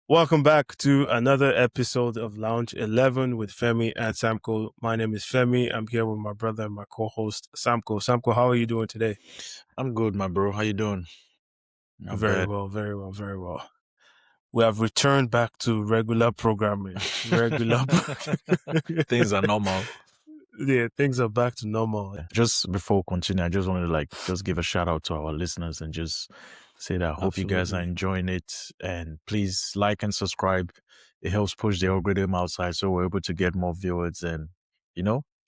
Welcome back to another episode of Lounge 11 with Femi and Samco. My name is Femi. I'm here with my brother and my co-host Samco. Samco, how are you doing today? I'm good, my bro. How you doing? Not Very bad. well, very well, very well. We have returned back to regular programming. Things are normal. Yeah, things are back to normal. Just before we continue, I just wanted to just give a shout out to our listeners and just say that I hope you guys are Absolutely. enjoying it. And please like and subscribe. It helps push the algorithm outside so we're able to get more viewers and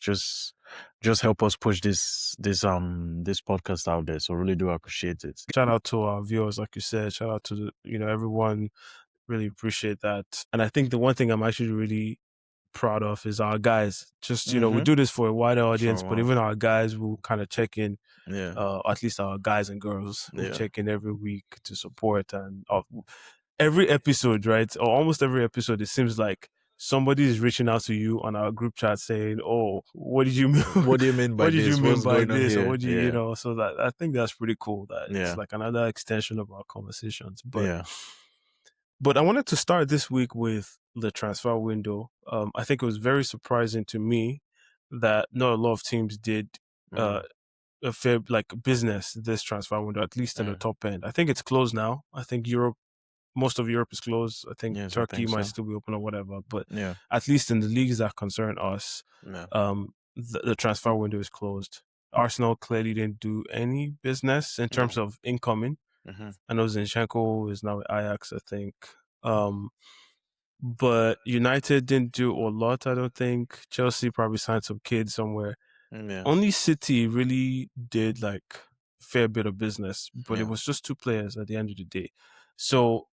just help us push this podcast out there. So really do appreciate it. Shout out to our viewers, like you said. Shout out to everyone. Really appreciate that. And I think the one thing I'm actually really proud of is our guys. Just we do this for a wider audience, but even our guys will kind of check in. Yeah. At least our guys and girls will Yeah. check in every week to support. And every episode, right, or almost every episode, it seems like somebody is reaching out to you on our group chat saying, "Oh, what did you mean? What do you mean by What did this? you mean What's by going on this? Or here? what do you So that I think that's pretty cool. That Yeah. it's like another extension of our conversations. But Yeah. But I wanted to start this week with the transfer window. I think it was very surprising to me that not a lot of teams did a fair business this transfer window, at least in the top end. I think it's closed now. I think most of Europe is closed. I think Yes, I Turkey think might so. still be open or whatever. But Yeah. at least in the leagues that concern us, Yeah. the transfer window is closed. Arsenal clearly didn't do any business in terms of incoming. I know Zinchenko is now at Ajax, I think. But United didn't do a lot, I don't think. Chelsea probably signed some kids somewhere. Yeah. Only City really did like a fair bit of business, but it Yeah. was just two players at the end of the day. So,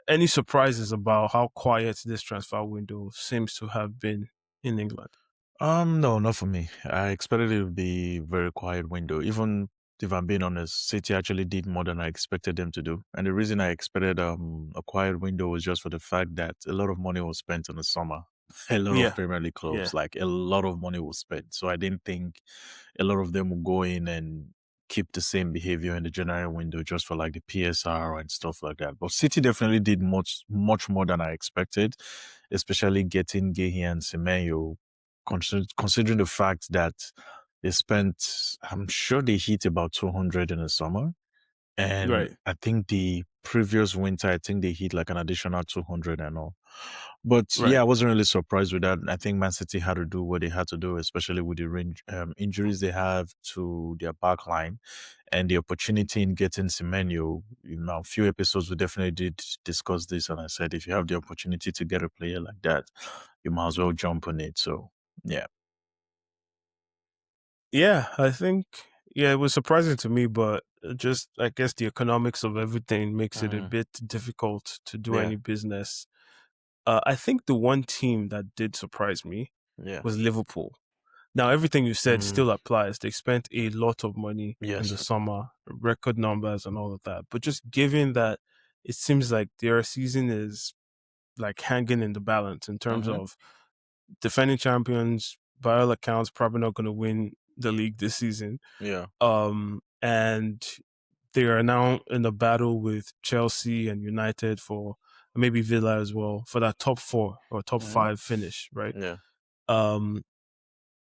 any surprises about how quiet this transfer window seems to have been in England? No, not for me. I expected it to be a very quiet window. Even if I'm being honest, City actually did more than I expected them to do. And the reason I expected a quiet window was just for the fact that a lot of money was spent in the summer. A lot of Yeah, Premier League yeah, clubs, like a lot of money was spent. So I didn't think a lot of them would go in and keep the same behavior in the January window just for like the PSR and stuff like that. But City definitely did much more than I expected, especially getting Gehi and Semenyo, considering the fact that they spent, I'm sure they hit about 200 in the summer. And right. I think the previous winter, I think they hit like an additional 200 and all. But Right. yeah, I wasn't really surprised with that. I think Man City had to do what they had to do, especially with the injuries they have to their back line and the opportunity in getting Semenyo. A few episodes we definitely did discuss this, and I said if you have the opportunity to get a player like that, you might as well jump on it. So yeah. Yeah, I think it was surprising to me, but just I guess the economics of everything makes it a bit difficult to do Yeah. any business. I think the one team that did surprise me Yeah. was Liverpool. Now, everything you said still applies. They spent a lot of money in Yes. the summer, record numbers and all of that. But just given that it seems like their season is like hanging in the balance in terms of defending champions, by all accounts, probably not going to win the league this season. Yeah. And they are now in a battle with Chelsea and United for maybe Villa as well for that top four or top five finish, right? Yeah. Um,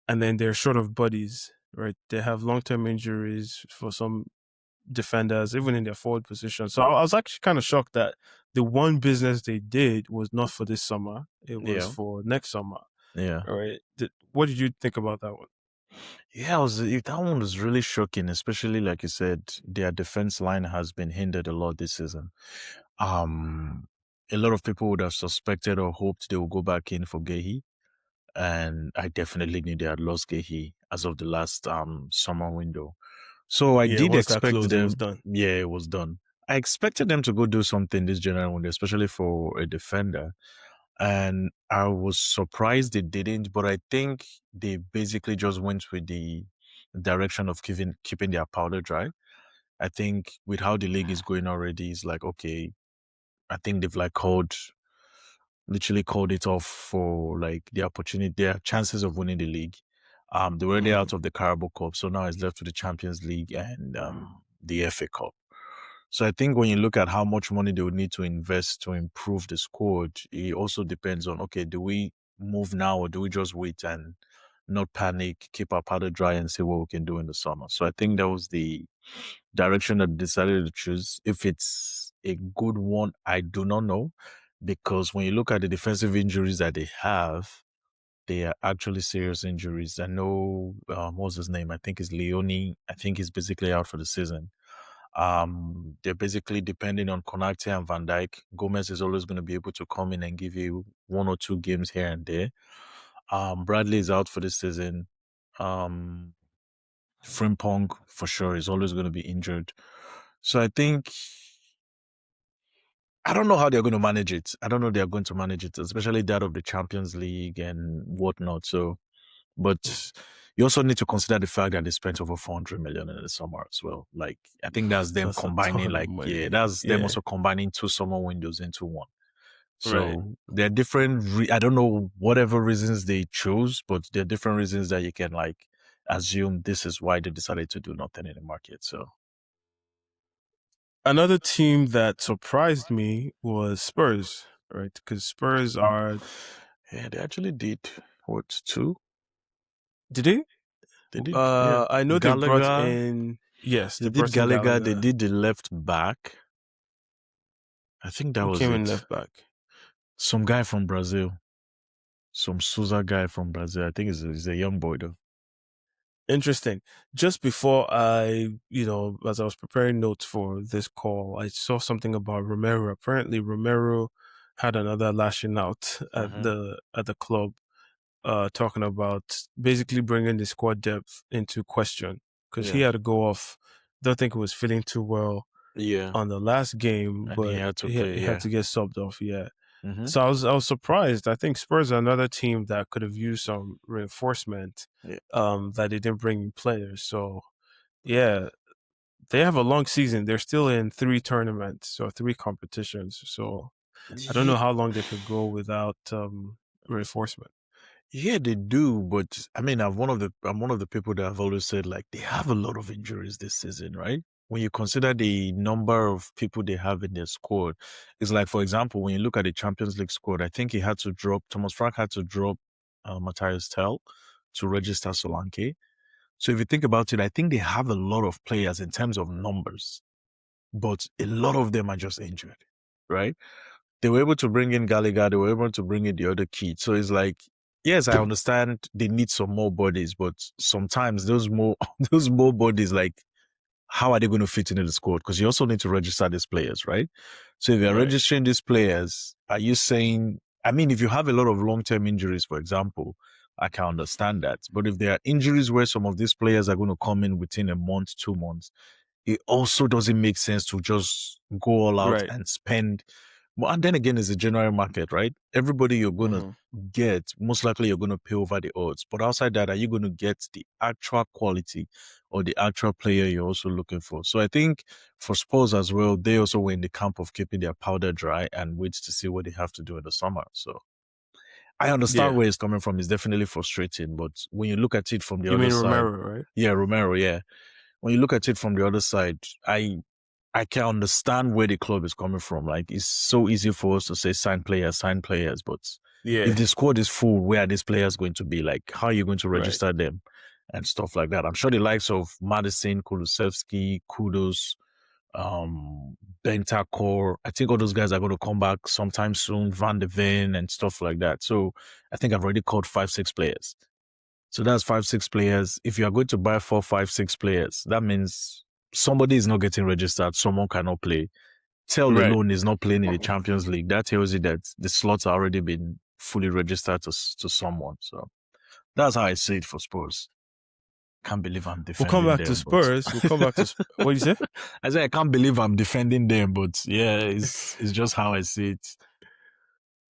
and then they're short of bodies, right? They have long term injuries for some defenders, even in their forward position. So I was actually kind of shocked that the one business they did was not for this summer; it was Yeah. for next summer. Yeah. All right. What did you think about that one? Yeah, that one was really shocking, especially like you said, their defense line has been hindered a lot this season. Um, a lot of people would have suspected or hoped they would go back in for Gehi, and I definitely knew they had lost Gehi as of the last summer window. So I Yeah, did once that expect closed, it was them. done. Yeah, it was done. I expected them to go do something this general window, especially for a defender. And I was surprised they didn't, but I think they basically just went with the direction of keeping their powder dry. I think with how the league is going already, it's like, okay, I think they've literally called it off for like the opportunity, their chances of winning the league. They were already out of the Carabao Cup, so now it's left to the Champions League and the FA Cup. So I think when you look at how much money they would need to invest to improve the squad, it also depends on, okay, do we move now or do we just wait and not panic, keep our powder dry and see what we can do in the summer? So I think that was the direction that I decided to choose. If it's a good one, I do not know. Because when you look at the defensive injuries that they are actually serious injuries. I know, what's his name? I think it's Leone. I think he's basically out for the season. They're basically depending on Konate and Van Dijk. Gomez is always going to be able to come in and give you one or two games here and there. Bradley is out for this season. Um, Frimpong for sure is always going to be injured. So I think I don't know how they're going to manage it. I don't know they're going to manage it, especially that of the Champions League and whatnot. So, but you also need to consider the fact that they spent over 400 million in the summer as well. Like, I think that's them That's a combining, ton of like, yeah, money. that's them Yeah, also combining two summer windows into one. right. So there are different, I don't know whatever reasons they chose, but there are different reasons that you can like assume this is why they decided to do nothing in the market. So, Another team that surprised me was Spurs, right? Because Spurs are. yeah, they actually did what, two? Did they? They did, yeah. I know they brought Gallagher, in. Yes, they they did brought in Gallagher, they Gallagher, did the left back. I think that who was came in it. left back. Some guy from Brazil, some Souza guy from Brazil. I think he's a young boy though. Interesting. Just before as I was preparing notes for this call, I saw something about Romero. Apparently, Romero had another lashing out at Mm-hmm. the club, talking about basically bringing the squad depth into question because he Yeah, had to go off. Don't think it was feeling too well yeah, on the last game, and he but had to he play. had Yeah. to get subbed off. Yeah, Mm-hmm. so I was surprised. I think Spurs are another team that could have used some reinforcement, Yeah. that they didn't bring in players. So yeah, they have a long season. They're still in three tournaments or three competitions. So I don't Yeah, know how long they could go without reinforcement. yeah, they do, but I mean, I'm one of the people that have always said like they have a lot of injuries this season, right? When you consider the number of people they have in their squad, it's like, for example, when you look at the Champions League squad, I think he had to drop Thomas Frank had to drop Matthias Tell to register Solanke. So if you think about it, I think they have a lot of players in terms of numbers, but a lot of them are just injured, right? They were able to bring in Gallagher, they were able to bring in the other kid. So it's like, yes, I understand they need some more bodies, but sometimes those more those more bodies, like how are they going to fit into the squad? Because you also need to register these players, right? So if you're Right. registering these players, are you saying, I mean, if you have a lot of long-term injuries, for example, I can understand that. But if there are injuries where some of these players are going to come in within a month, 2 months, it also doesn't make sense to just go all out Right. and spend. Well, and then again, it's a general market, right? Everybody you're going to Hmm. get, most likely you're going to pay over the odds. But outside that, are you going to get the actual quality or the actual player you're also looking for? So I think for Spurs as well, they also were in the camp of keeping their powder dry and wait to see what they have to do in the summer. So I understand Yeah. where it's coming from. It's definitely frustrating. But when you look at it from the You other mean side, Romero, right? yeah, Romero, yeah. When you look at it from the other side, I can understand where the club is coming from. Like it's so easy for us to say sign players, but if Yeah. the squad is full, where are these players going to be? Like how are you going to Right. register them and stuff like that? I'm sure the likes of Madison, Kulusevski, Kudos, Bentancur, I think all those guys are going to come back sometime soon, Van de Ven and stuff like that. So I think I've already called 5, 6 players. So that's 5, 6 players. If you are going to buy 4, 5, 6 players, that means somebody is not getting registered. Someone cannot play. Tell Right. alone is not playing in the Champions League. That tells you that the slots are already been fully registered to someone. So that's how I see it for Spurs. Can't believe I'm We'll come defending back to them, but Spurs. We'll come back to what do you say? I say I can't believe I'm defending them, but yeah, it's just how I see it.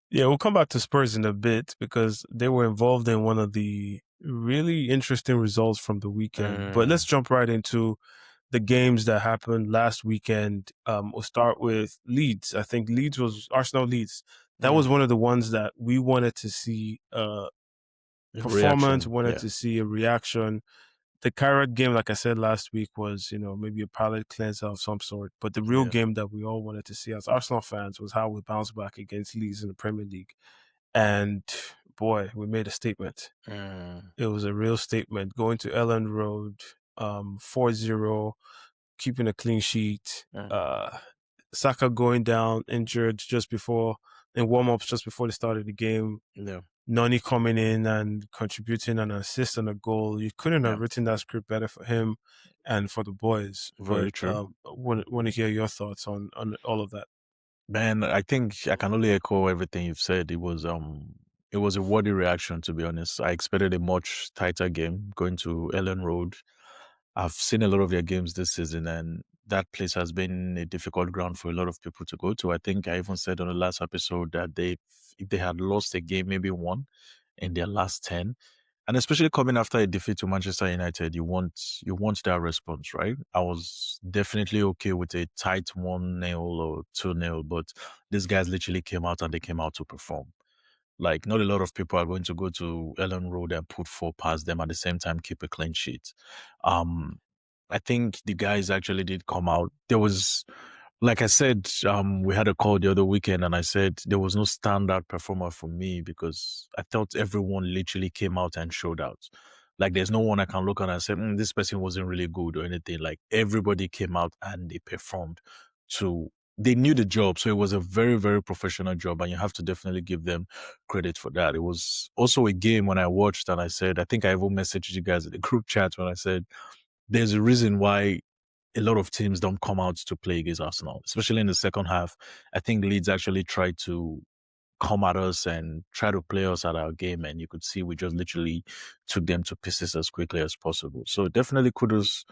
Yeah, we'll come back to Spurs in a bit because they were involved in one of the really interesting results from the weekend. But let's Mm, jump right into the games that happened last weekend. We'll start with Leeds. I think Leeds was Arsenal Leeds. That was mm. one of the ones that we wanted to see performance, Reaction, wanted yeah. to see a reaction. the Carricked game, like I said last week, was maybe a palate cleanser of some sort. But the real Yeah. game that we all wanted to see as Arsenal fans was how we bounced back against Leeds in the Premier League. And boy, we made a statement. Mm, It was a real statement. Going to Ellen Road, 4-0, keeping a clean sheet. mm, Saka going down injured just before in warm ups just before the start of the game. yeah. Noni coming in and contributing an assist and a goal. You couldn't have Yeah. written that script better for him and for the boys. But Very true. want to hear your thoughts on all of that. Man, I think I can only echo everything you've said. It was a worthy reaction, to be honest. I expected a much tighter game going to Ellen Road. I've seen a lot of their games this season, and that place has been a difficult ground for a lot of people to go to. I think I even said on the last episode that if they had lost a game, maybe one in their last 10, and especially coming after a defeat to Manchester United, you want that response, right? I was definitely okay with a tight 1-0 or 2-0, but these guys literally came out and they came out to perform. Like, not a lot of people are going to go to Ellen Road and put four past them at the same time, keep a clean sheet. Um, I think the guys actually did come out. There was, like I said, we had a call the other weekend, and I said there was no standout performer for me because I thought everyone literally came out and showed out. Like, there's no one I can look at and say, this person wasn't really good or anything. Like, everybody came out and they performed to they knew the job. So it was a very, very professional job. And you have to definitely give them credit for that. It was also a game when I watched and I said, I think I even messaged you guys in the group chat when I said, there's a reason why a lot of teams don't come out to play against Arsenal, especially in the second half. I think Leeds actually tried to come at us and try to play us at our game. And you could see we just literally took them to pieces as quickly as possible. So definitely kudos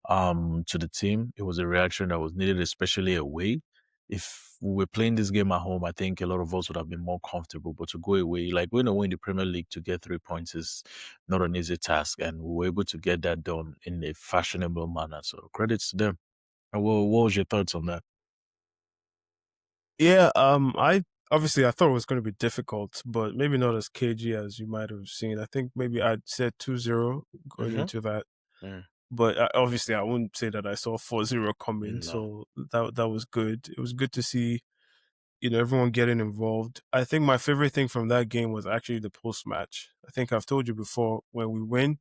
to the team. It was a reaction that was needed, especially away. If we were playing this game at home, I think a lot of us would have been more comfortable. But to go away, like going away in the Premier League to get 3 points is not an easy task. And we were able to get that done in a fashionable manner. So credits to them. What was your thoughts on that? Yeah, I obviously I thought it was going to be difficult, but maybe not as cagey as you might have seen. I think maybe I'd said 2-0 going Mm-hmm. into that, Mm, but obviously I wouldn't say that I saw 4-0 coming. no. So that was good. It was good to see everyone getting involved. I think my favorite thing from that game was actually the post match. I think I've told you before when we win,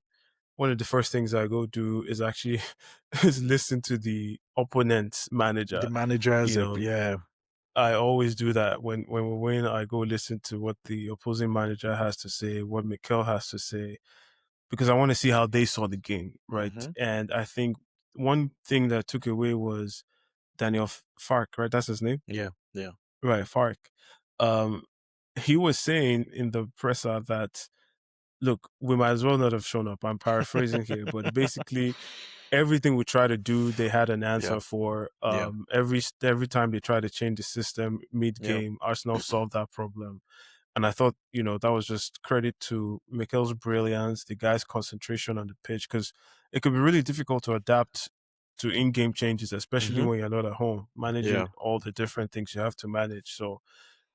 one of the first things I go do is actually is listen to the opponent's The manager. managers, You know, yeah. I always do that when we win. I go listen to what the opposing manager has to say, what Mikel has to say, because I want to see how they saw the game, right? Mm-hmm. And I think one thing that I took away was Daniel Fark, right? That's his name, Yeah, yeah. right? Fark. Um, he was saying in the presser that look, we might as well not have shown up. I'm paraphrasing here, but basically everything we try to do, they had an Yeah, answer for. yeah, Every time they try to change the system mid yeah. game, Arsenal solved that problem. And I thought, that was just credit to Mikel's brilliance, the guy's concentration on the pitch, because it could be really difficult to adapt to in-game changes, especially Mm-hmm. when you're not at home, managing Yeah, all the different things you have to manage. So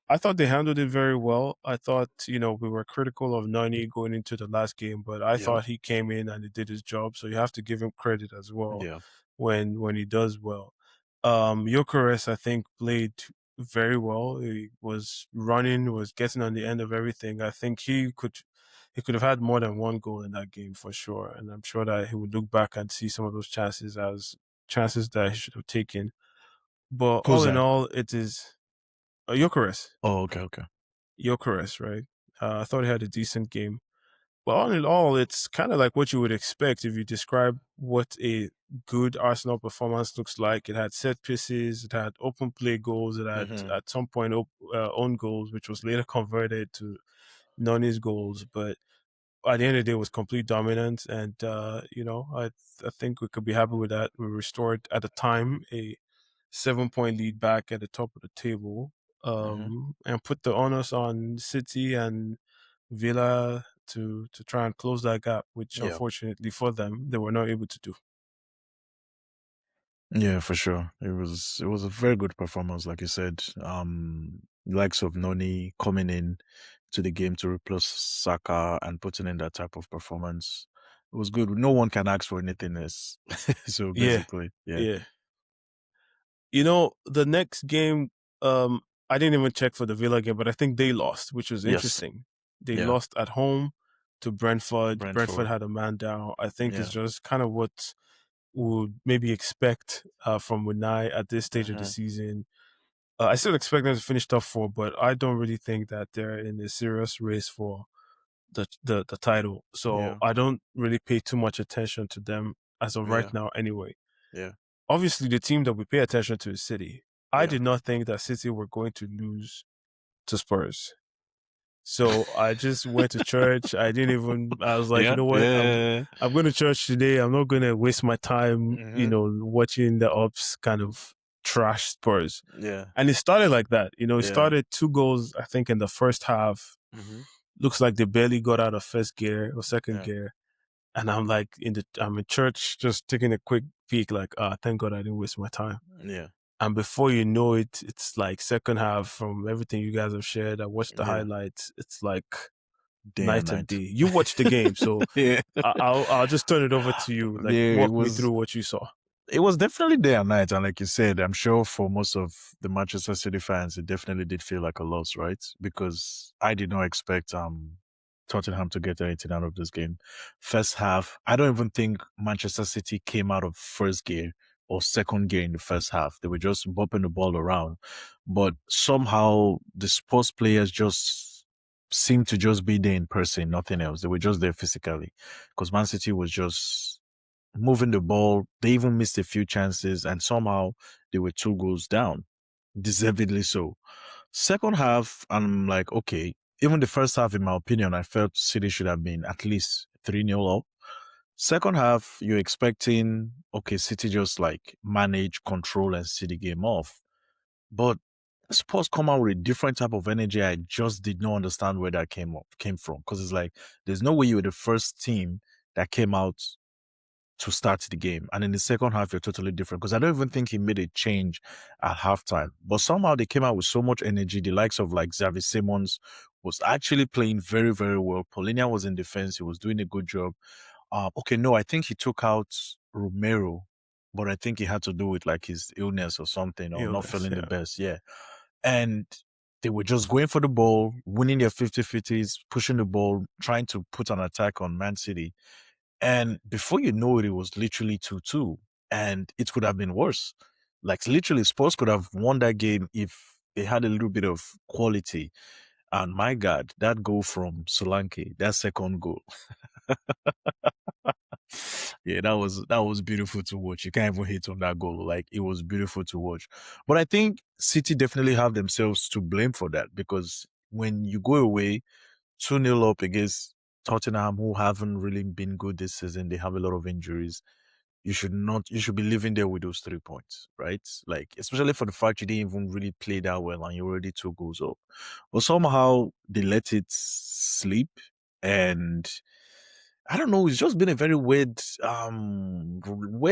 I thought they handled it very well. I thought, we were critical of Nani going into the last game, but I yeah, thought he came in and he did his job. So you have to give him credit as well yeah, when he does well. Gyökeres, I think, played very well. He was running, was getting on the end of everything. I think he could have had more than one goal in that game for sure. And I'm sure that he would look back and see some of those chances as chances that he should have taken. But Who's all in that? all, it is Gyökeres. Oh, okay, okay. Gyökeres, right? I thought he had a decent game. But all in all, it's kind of like what you would expect if you describe what a good Arsenal performance looks like. It had set pieces, it had open play goals, it had Mm-hmm. at some point own goals, which was later converted to Nani's goals. But at the end of the day, it was complete dominance, and I think we could be happy with that. We restored at the time a 7 point lead back at the top of the table, Mm-hmm. and put the onus on City and Villa to try and close that gap, which Yeah, unfortunately for them they were not able to do. yeah, for sure. It was a very good performance, like you said. Likes of Noni coming in to the game to replace Saka and putting in that type of performance It was good. No one can ask for anything else. So Yeah, basically, yeah. yeah. The next game, I didn't even check for the Villa game, but I think they lost, which was Yes. interesting. They Yeah. lost at home to Brentford. Brentford Brentford. had a man down. I think it's Yeah. just kind of what would maybe expect from Unai at this stage of the Hmm. season. I still expect them to finish top four, but I don't really think that they're in a serious race for the title. So Yeah. I don't really pay too much attention to them as of right Yeah. now. Anyway, Yeah. obviously the team that we pay attention to is City. I Yeah. did not think that City were going to lose to Spurs. So I just went to church. I didn't even. I was like, you Yeah. know what? Yeah. I'm going to church today. I'm not going to waste my time, Hmm. watching the ups kind of trash Spurs. Yeah. And it started like that. It Yeah. started two goals, I think, in the first half. Hmm. Looks like they barely got out of first gear or second Yeah. gear. And I'm like I'm in church, just taking a quick peek, like, thank God I didn't waste my time. Yeah. And before you know it, it's like second half from everything you guys have shared. I watched the Yeah. highlights. It's like Day and night and night. day. You watched the game, so Yeah. I'll just turn it over to you. Like, Yeah. It walk me was. through what you saw. It was definitely day and night, and like you said, I'm sure for most of the Manchester City fans, it definitely did feel like a loss, right? Because I did not expect Tottenham to get anything out of this game. First half, I don't even think Manchester City came out of first gear or second gear in the first half. They were just bopping the ball around, but somehow the sports players just seemed to just be there in person, nothing else. They were just there physically, because Man City was just moving the ball. They even missed a few chances, and somehow they were 2 goals down, deservedly so. Second half, I'm like, okay. Even the first half, in my opinion, I felt City should have been at least 3-0 up. Second half, you're expecting, okay, City just like manage, control, and see the game off. But Spurs come out with a different type of energy. I just did not understand where that came from. Because it's like there's no way you were the first team that came out to start the game. And in the second half, you're totally different, because I don't even think he made a change at halftime. But somehow they came out with so much energy. The likes of like Xavi Simons was actually playing very, very well. Paulinho was in defense. He was doing a good job. Okay, no, I think he took out Romero, but I think he had to do with like his illness or something, or not Illness, feeling the yeah. best. Yeah. And they were just going for the ball, winning their 50-50s, pushing the ball, trying to put an attack on Man City. And before you know it, it was literally 2-2. And it could have been worse. Like literally, Spurs could have won that game if they had a little bit of quality. And my God, that goal from Solanke, that second goal. Yeah, that was beautiful to watch. You can't even hate on that goal. Like it was beautiful to watch. But I think City definitely have themselves to blame for that, because when you go away 2-0 up against Tottenham, who haven't really been good this season, they have a lot of injuries. You should be living there with those 3 points, right? Like, especially for the fact you didn't even really play that well and you're already 2 goals up. But somehow they let it sleep. And I don't know, it's just been a very weird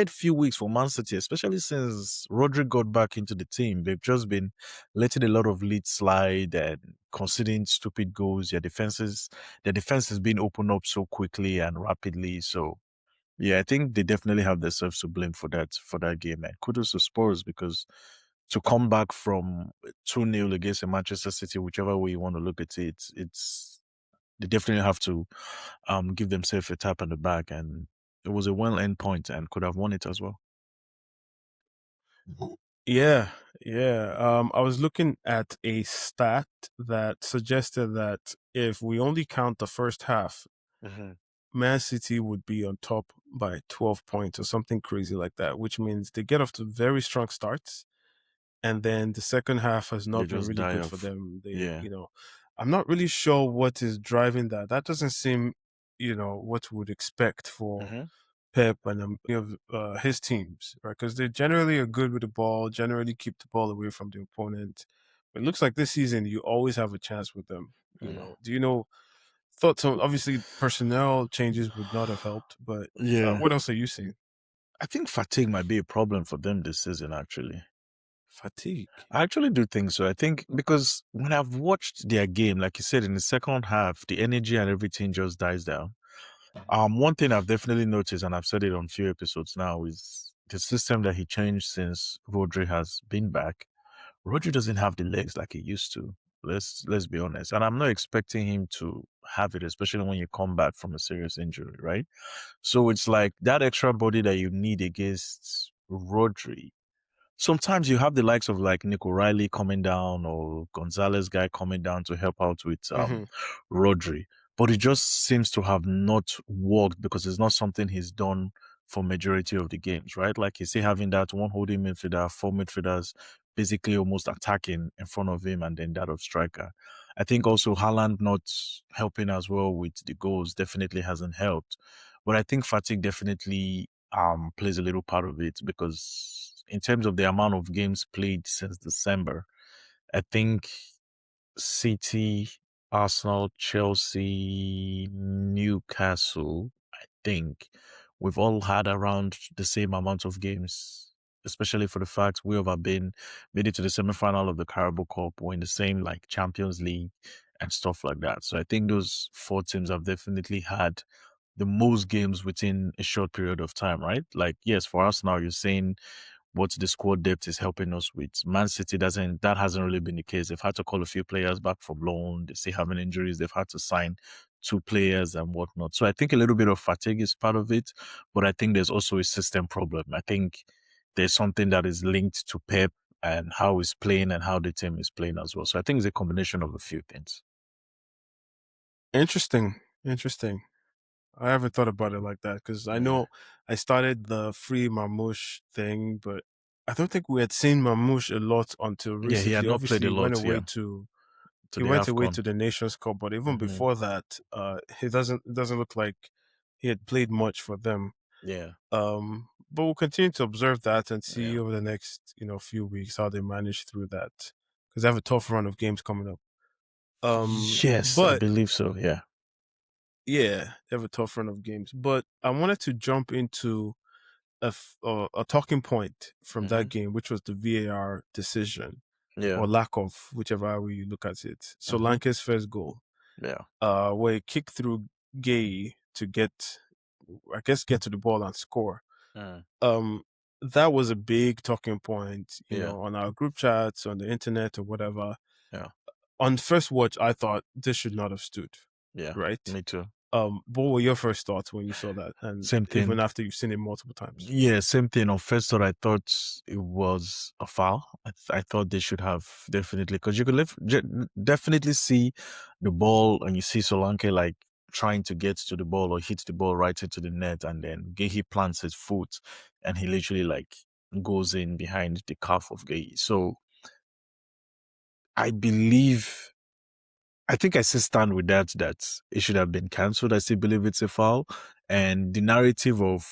few weeks for Man City, especially since Rodri got back into the team. They've just been letting a lot of leads slide and conceding stupid goals. Their defense has been opened up so quickly and rapidly. So yeah, I think they definitely have themselves to blame for that game. And kudos to Spurs, because to come back from 2-0 against a Manchester City, whichever way you want to look at it, it's they definitely have to give themselves a tap on the back. And it was a well-earned point and could have won it as well. Yeah, yeah. I was looking at a stat that suggested that if we only count the first half, Hmm. Man City would be on top by 12 points or something crazy like that, which means they get off to very strong starts. And then the second half has They not been just really die good for off. them. Yeah. I'm not really sure what is driving that. That doesn't seem, what we would expect for Hmm. Pep and his teams, right? Because they generally are good with the ball, generally keep the ball away from the opponent. But it looks like this season you always have a chance with them. Do you know thoughts on, obviously personnel changes would not have helped, but Yeah. what else are you seeing? I think fatigue might be a problem for them this season, actually. Fatigue. I actually do think so. I think because when I've watched their game, like you said, in the second half, the energy and everything just dies down. One thing I've definitely noticed, and I've said it on few episodes now, is the system that he changed since Rodri has been back. Rodri doesn't have the legs like he used to. Let's be honest. And I'm not expecting him to have it, especially when you come back from a serious injury, right? So it's like that extra body that you need against Rodri. Sometimes you have the likes of like Nick O'Reilly coming down or Gonzalez guy coming down to help out with Hmm. Rodri, but it just seems to have not worked because it's not something he's done for majority of the games, right? Like he's still having that one holding midfielder, four midfielders basically almost attacking in front of him, and then that of striker. I think also Haaland not helping as well with the goals definitely hasn't helped, but I think fatigue definitely plays a little part of it because in terms of the amount of games played since December, I think City, Arsenal, Chelsea, Newcastle, I think we've all had around the same amount of games, especially for the fact we have been made it to the semi-final of the Carabao Cup. We're in the same like Champions League and stuff like that. So I think those four teams have definitely had the most games within a short period of time, right? Like, yes, for us now, you're saying what the squad depth is helping us with. Man City doesn't, that hasn't really been the case. They've had to call a few players back from loan. They still having injuries. They've had to sign two players and whatnot. So I think a little bit of fatigue is part of it, but I think there's also a system problem. I think there's something that is linked to Pep and how he's playing and how the team is playing as well. So I think it's a combination of a few things. Interesting. Interesting. I haven't thought about it like that because I Yeah. know I started the free Mamouche thing, but I don't think we had seen Mamouche a lot until Yeah, he had recently. not played Obviously, a lot, yeah, to he the went away AFCON. to the Nations Cup, but even Hmm. before that, it doesn't look like he had played much for them. Yeah. But we'll continue to observe that and see Yeah. over the next few weeks how they manage through that because they have a tough run of games coming up. Yes, I But believe so. Yeah. yeah, they have a tough run of games. But I wanted to jump into a talking point from Hmm. that game, which was the VAR decision Yeah. or lack of, whichever way you look at it. Hmm. Solanke's first goal, Yeah. where he kicked through Gay to get, I guess, get to the ball and score. Mm. Um, that was a big talking point, Yeah. on our group chats, on the internet, or whatever. Yeah. On first watch, I thought this should not have stood, Yeah. right? Me too. What were your first thoughts when you saw that, and Same even thing. after you've seen it multiple times? Yeah, same thing. On first thought, I thought it was a foul. I thought they should have definitely, because you could definitely see the ball and you see Solanke like trying to get to the ball or hit the ball right into the net, and then Gehi plants his foot and he literally like goes in behind the calf of Gehi. So I believe I think I still stand with that it should have been cancelled. I still believe it's a foul. And the narrative of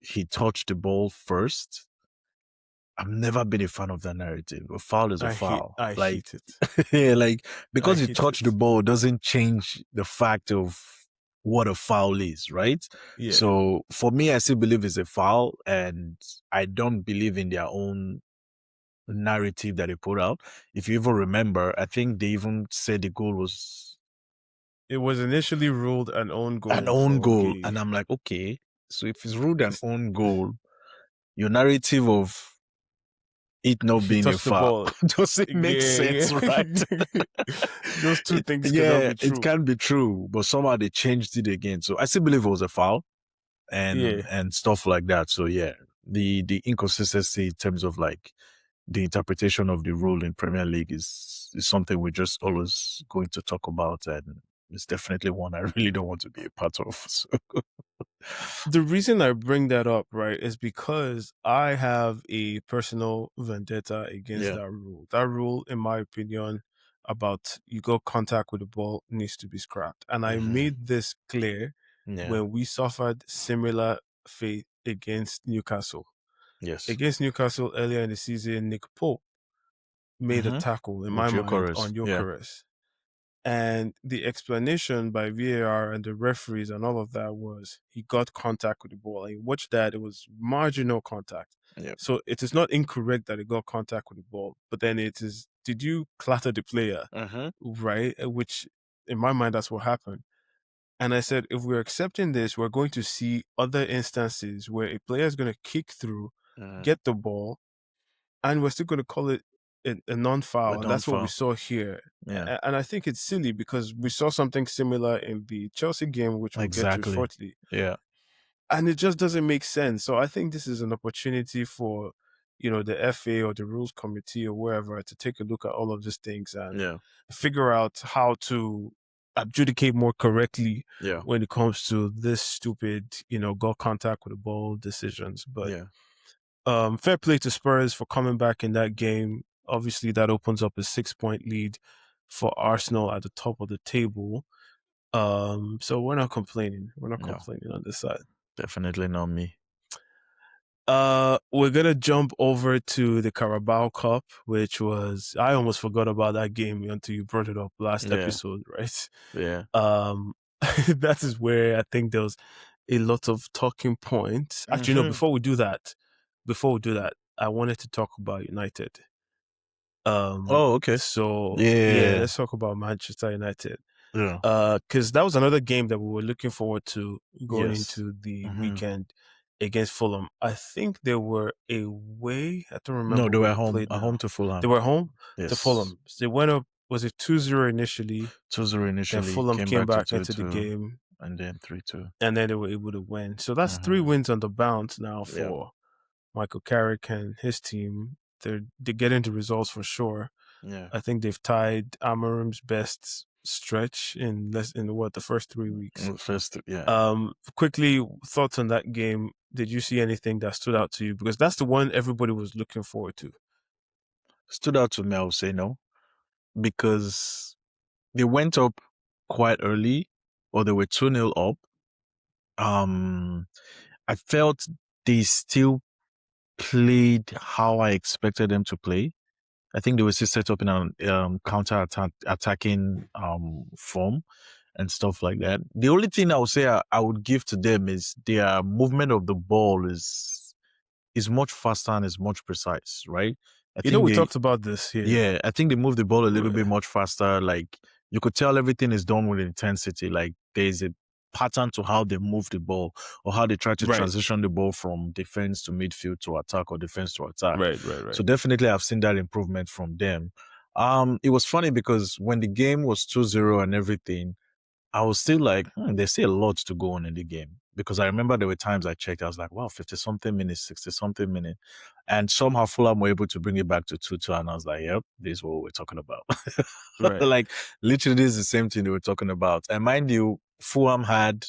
he touched the ball first, I've never been a fan of that narrative. A foul is a foul. I Like, hate it. yeah, like I because you hate touch the it. ball doesn't change the fact of what a foul is, right? Yeah. So for me, I still believe it's a foul, and I don't believe in their own narrative that they put out. If you even remember, I think they even said the goal was It was initially ruled an own an goal own for goal. Gay. And I'm like, okay, so if it's ruled an It's, own goal, your narrative of it not he being a touched the foul ball. doesn't make Yeah, sense, right? yeah. Those two things cannot Yeah, be it true. can be true, but somehow they changed it again. So I still believe it was a foul Yeah. and stuff like that. So yeah, the inconsistency in terms of like the interpretation of the rule in Premier League is something we're just always going to talk about, and it's definitely one I really don't want to be a part of. So. The reason I bring that up, right, is because I have a personal vendetta against Yeah. that rule. That rule, in my opinion, about you go contact with the ball needs to be scrapped. And I Hmm. made this clear Yeah. when we suffered similar fate against Newcastle. Yes. Against Newcastle earlier in the season, Nick Pope made a Mm-hmm. tackle, in my With mind, Eucharist. on Yeah. Gyökeres. And the explanation by VAR and the referees and all of that was he got contact with the ball. I watched that, it was marginal contact. Yeah. So it is not incorrect that he got contact with the ball, but then it is, did you clatter the player? Mm-hmm. Right? Which in my mind, that's what happened. And I said, if we're accepting this, we're going to see other instances where a player is going to kick through, Mm. get the ball, and we're still going to call it a A non-foul. And don't that's what we foul. saw here. Yeah. And I think it's silly because we saw something similar in the Chelsea game, which we'll get to Exactly. shortly. Yeah. And it just doesn't make sense. So I think this is an opportunity for, the FA or the rules committee or wherever to take a look at all of these things and Yeah. figure out how to adjudicate more correctly Yeah. when it comes to this stupid, goal contact with the ball decisions. But Yeah. fair play to Spurs for coming back in that game. Obviously, that opens up a 6-point lead for Arsenal at the top of the table. So we're not complaining. We're not No. complaining on this side. Definitely not me. We're gonna jump over to the Carabao Cup, which was I almost forgot about that game until you brought it up last Yeah. episode, right? Yeah. Um, that is where I think there was a lot of talking points. Actually, no. Hmm. Before we do that, I wanted to talk about United. Oh, okay. So yeah, Yeah. let's talk about Manchester United. Yeah. Because that was another game that we were looking forward to going Yes. into the Hmm. weekend against Fulham. I think they were away. I don't No, remember they where were they home. played At home now. to They Fulham. were home to Yes. Fulham. So they went up, was it 2-0 initially? 2-0 Then initially, Fulham came came back to back into the 2-2, game and then 3-2. and then they were able to win. So that's three Hmm. wins on the bounce now Yeah. for Michael Carrick and his team. They're getting the results for sure. Yeah. I think they've tied Amarim's best stretch in the first 3 weeks. First, yeah. Quickly, thoughts on that game. Did you see anything that stood out to you? Because that's the one everybody was looking forward to. Stood out to me, I would say no, because they went up quite early, or they were 2-0 up. Um, I felt they still played how I expected them to play. I think they were still set up in an counter attacking form and stuff like that. The only thing I would say I would give to them is their movement of the ball is much faster and is much precise, right? I think We they talked about this here. Yeah, I think they move the ball a little Right, bit much faster. Like you could tell everything is done with intensity. Like there's a pattern to how they move the ball or how they try to right, transition the ball from defense to midfield to attack or defense to attack. right, right, So right. definitely I've seen that improvement from them. It was funny because when the game was 2-0 and everything, I was still like, there's still a lot to go on in the game. Because I remember there were times I checked, I was like, wow, 50 something minutes, 60 something minutes. And somehow Fulham were able to bring it back to 2-2. And I was like, yep, this is what we're talking about. Right. Like, literally, this is the same thing they were talking about. And mind you, Fulham had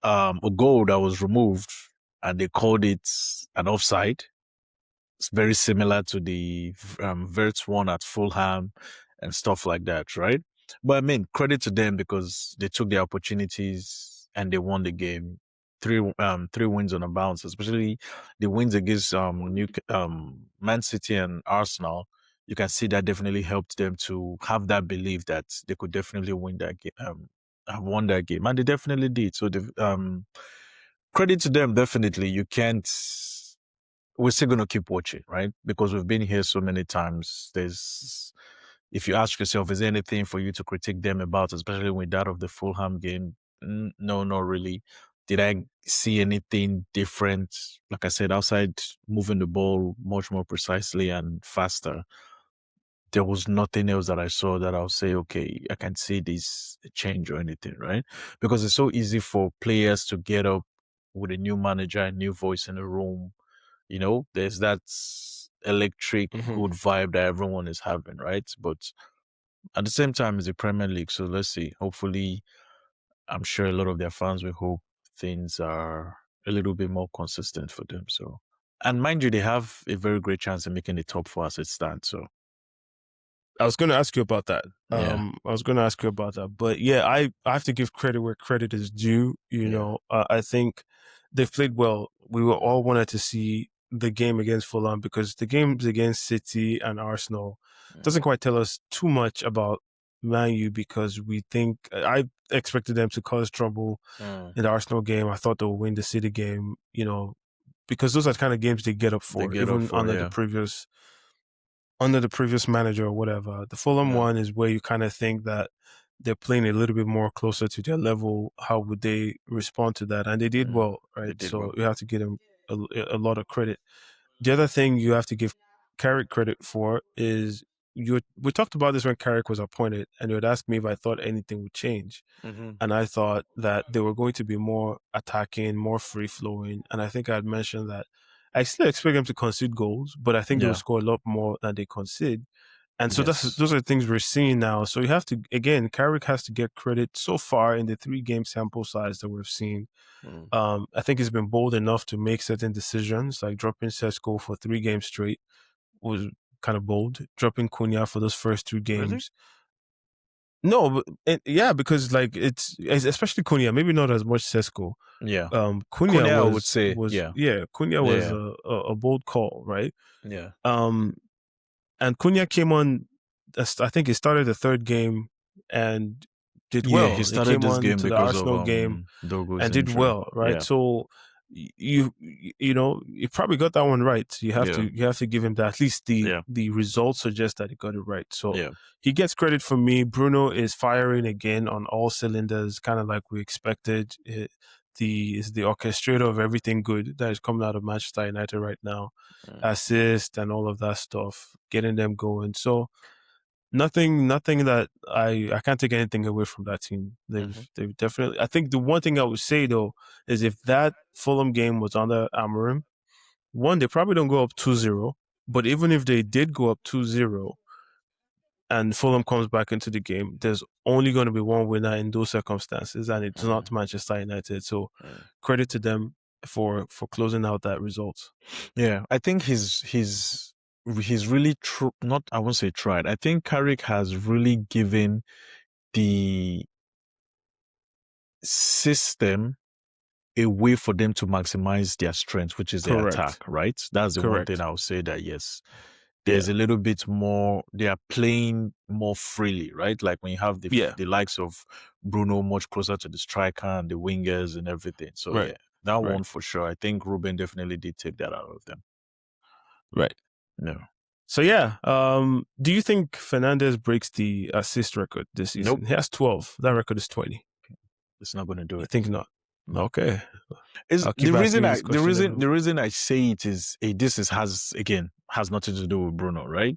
a goal that was removed and they called it an offside. It's very similar to the Verts one at Fulham and stuff like that, right? But I mean, credit to them because they took the opportunities and they won the game. Three wins on a bounce, especially the wins against Man City and Arsenal. You can see that definitely helped them to have that belief that they could definitely win that game. Have won that game, and they definitely did. So, credit to them. Definitely, you can't we're still going to keep watching, right? Because we've been here so many times. If you ask yourself, is there anything for you to critique them about, especially with that of the Fulham game? No, not really. Did I see anything different? Like I said, outside moving the ball much more precisely and faster, there was nothing else that I saw that I'll say, okay, I can see this change or anything, right? Because it's so easy for players to get up with a new manager, a new voice in the room, there's that electric Hmm. good vibe that everyone is having, right? But at the same time, it's the Premier League. So let's see. Hopefully, I'm sure a lot of their fans will hope things are a little bit more consistent for them. So, and mind you, they have a very great chance of making the top four as it stands. So, I was going to ask you about that. yeah, But yeah, I have to give credit where credit is due. yeah, I think they've played well. We were all wanted to see the game against Fulham because the games against City and Arsenal mm, doesn't quite tell us too much about Man U because we think I expected them to cause trouble mm, in the Arsenal game. I thought they would win the City game. Because those are the kind of games they get up they for, get up even for, yeah, under the previous manager or whatever. The Fulham yeah, one is where you kind of think that they're playing a little bit more closer to their level, how would they respond to that? And they did Mm. well, They right? did So well. you have to give them a lot of credit. The other thing you have to give Carrick credit for is we talked about this when Carrick was appointed, and you had asked me if I thought anything would change. Mm-hmm. And I thought that they were going to be more attacking, more free flowing. And I think I had mentioned that I still expect them to concede goals, but I think they will Yeah. score a lot more than they concede. And so Yes. those are the things we're seeing now. So you have to, again, Carrick has to get credit so far in the 3 game sample size that we've seen. Mm. I think he's been bold enough to make certain decisions, like dropping Sesko for 3 games straight was kind of bold. Dropping Cunha for those first 2 Really? games. No, yeah, because like it's especially Cunha, maybe not as much Sesko. Yeah. Cunha Cunha, I would say, was yeah. yeah, Cunha was Yeah. a bold call, right? Yeah. Um, and Cunha came on. I think he started the 3rd game and did Yeah, he well. He started came this on game to the because of Arsenal game Dogo's and did injury. well, right? Yeah. So you probably got that one right. Yeah. You have to give him that. At least Yeah. the results suggest that he got it right. So Yeah. he gets credit from me. Bruno is firing again on all cylinders, kind of like we expected. Is the orchestrator of everything good that is coming out of Manchester United right now. Mm. Assist and all of that stuff, getting them going. So nothing that I can't take anything away from that team. Mm-hmm. They've definitely. I think the one thing I would say though is if that Fulham game was under Amorim, one, they probably don't go up 2-0. But even if they did go up 2-0 and Fulham comes back into the game, there's only going to be one winner in those circumstances, and it's Mm. not Manchester United. So Mm. credit to them for closing out that result. Yeah, I think he's really not, I won't say tried. I think Carrick has really given the system a way for them to maximize their strength, which is their attack, Correct. right? That's the one thing Correct. I'll say, that yes, there's Yeah. a little bit more, they are playing more freely, right? Like when you have Yeah. the likes of Bruno much closer to the striker and the wingers and everything. So Right. yeah, that Right. one for sure. I think Ruben definitely did take that out of them. Right. No. So yeah, do you think Fernandez breaks the assist record this Nope. season? He has 12. That record is 20. It's not gonna do You it. think not? No. Okay. Is I'll the keep reason asking you I this question every week. the reason I say it is has nothing to do with Bruno, right?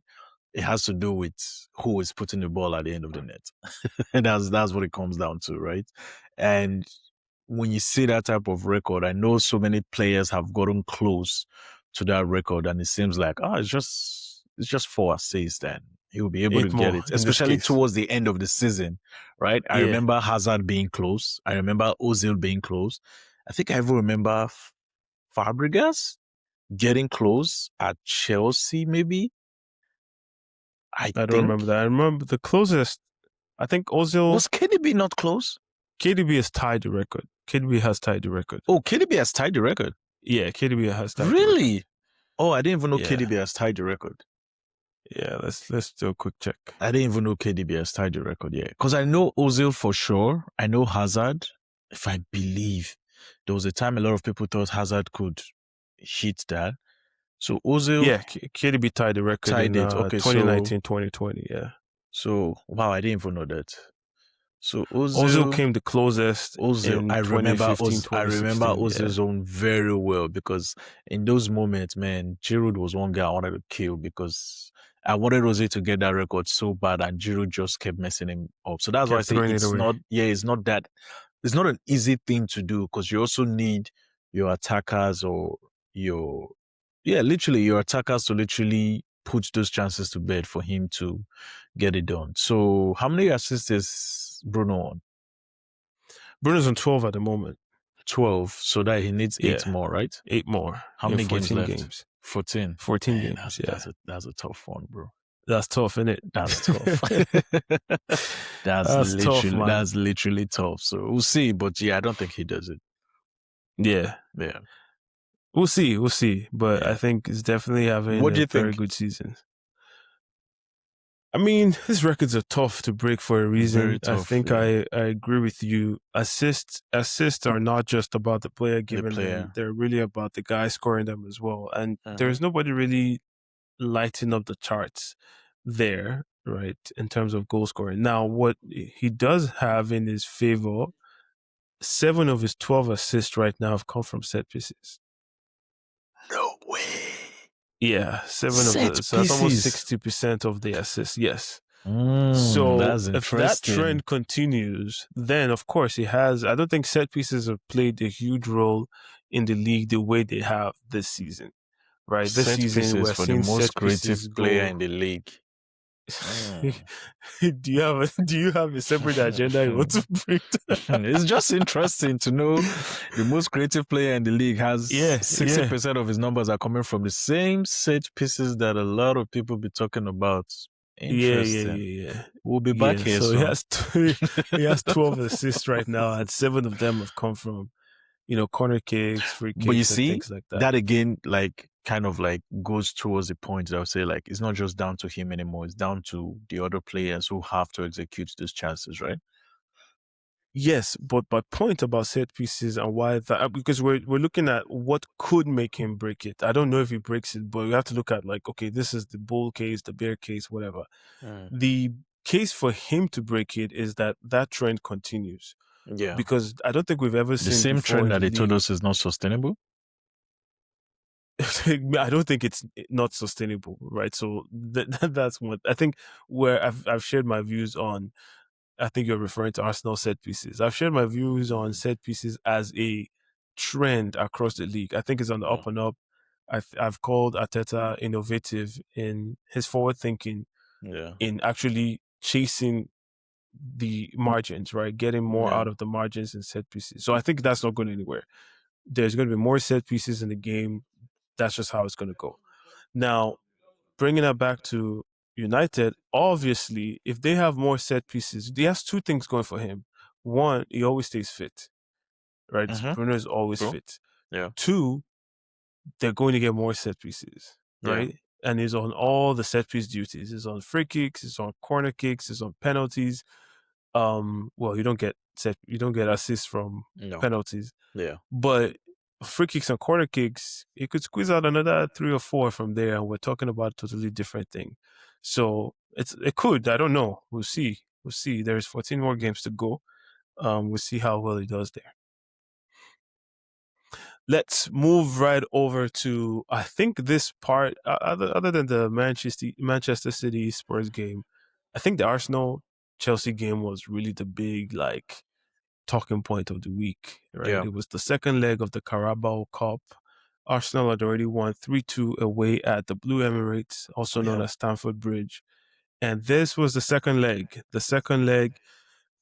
It has to do with who is putting the ball at the end of the net. And that's what it comes down to, right? And when you see that type of record, I know so many players have gotten close to that record, and it seems like, it's just 4 assists, and he will be able to 8 get more it, in this especially case. towards the end of the season, right? I Yeah. remember Hazard being close. I remember Ozil being close. I think I even remember Fabregas getting close at Chelsea, maybe. I I don't remember think. that. I remember the closest. I think Ozil, Was KDB not close? KDB has tied the record. KDB has tied the record. Oh, KDB has tied the record. Yeah, KDB has tied the record. Really? Oh, I didn't even know Yeah. KDB has tied the record. Yeah, let's do a quick check. I didn't even know KDB has tied the record yet. Because I know Ozil for sure. I know Hazard. If I believe, there was a time a lot of people thought Hazard could hit that. So Ozil Yeah, KDB tied the record in tied it. Okay, 2019, 2020. Yeah. so wow, I didn't even know that. So Ozil came the closest Ozil, in 2015, I remember 2016. Yeah. Ozil's own very well, because in those moments, man, Giroud was one guy I wanted to kill, because I wanted Ozil to get that record so bad, and Giroud just kept messing him up. So that's why I Kept say throwing it away. it's not an easy thing to do, because you also need your attackers or literally your attackers to literally put those chances to bed for him to get it done. So how many assists is Bruno on? Bruno's on 12 at the moment. 12. So that he needs 8 Yeah. more, right? 8 more. How in many games 14 left? games. 14. 14 Man, games. Yeah. That's a tough one, bro. That's tough, isn't it? That's tough. Tough, man. That's literally tough. So we'll see. But yeah, I don't think he does it. Yeah. Yeah. We'll see. But Yeah. I think he's definitely having What do a you very think? good season. I mean, his records are tough to break for a reason. Very tough, I think yeah. I agree with you. Assists are not just about the player giving them; they're really about the guy scoring them as well. And there's nobody really lighting up the charts there. right, in terms of goal scoring. Now, what he does have in his favor, 7 of his 12 assists right now have come from set pieces. No way. Yeah, Set so that's almost pieces. 60% of the assists. Yes. So That's if that interesting. trend continues, then of course he has. I don't think set pieces have played a huge role in the league the way they have this season. Right, this Set season pieces we're for the seeing most set creative pieces player go. in the league. Mm. Do you have a separate agenda you want to bring? It's just interesting to know the most creative player in the league has Yeah, yeah, 60% of his numbers are coming from the same set pieces that a lot of people be talking about. yeah, yeah, Interesting. yeah, yeah. We'll be back Yeah, here so soon. he has 12 assists right now, and 7 of them have come from corner kicks, free But you kicks, and see, things like that. that again, like, kind of like goes towards the point that I would say, like, it's not just down to him anymore. It's down to the other players who have to execute those chances, right? Yes, but my point about set pieces and why that, because we're looking at what could make him break it. I don't know if he breaks it, but we have to look at, like, okay, this is the bull case, the bear case, whatever. Mm. The case for him to break it is that that trend continues, Yeah. because I don't think we've ever The seen same before trend in that the they told league. us is not sustainable. I don't think it's not sustainable, right? So that's what I think. Where I've shared my views on, I think you're referring to Arsenal set pieces. I've shared my views on Mm. set pieces as a trend across the league. I think it's on the Yeah. up and up. I've called Arteta innovative in his forward thinking, Yeah. in actually chasing the margins, right? Getting more Yeah. out of the margins in set pieces. So I think that's not going anywhere. There's going to be more set pieces in the game. That's just how it's going to go. Now, bringing that back to United, obviously, if they have more set pieces, he has 2 things going for him. One, he always stays fit, right? Mm-hmm. Bruno is always True. fit. Yeah. 2, they're going to get more set pieces, Yeah. right? And he's on all the set piece duties. He's on free kicks, he's on corner kicks, he's on penalties. Well, you don't get assists from No. penalties, Yeah. but free kicks and corner kicks, you could squeeze out another 3 or 4 from there, and we're talking about a totally different thing. So it could. I don't know. We'll see. We'll see. There's 14 more games to go. We'll see how well he does there. Let's move right over to, I think, this part. Other than the Manchester City Spurs game, I think the Arsenal Chelsea game was really the big, like, talking point of the week, right? Yeah. It was the second leg of the Carabao Cup. Arsenal had already won 3-2 away at the Blue Emirates, also known Yeah. as Stamford Bridge. And this was the second leg. The second leg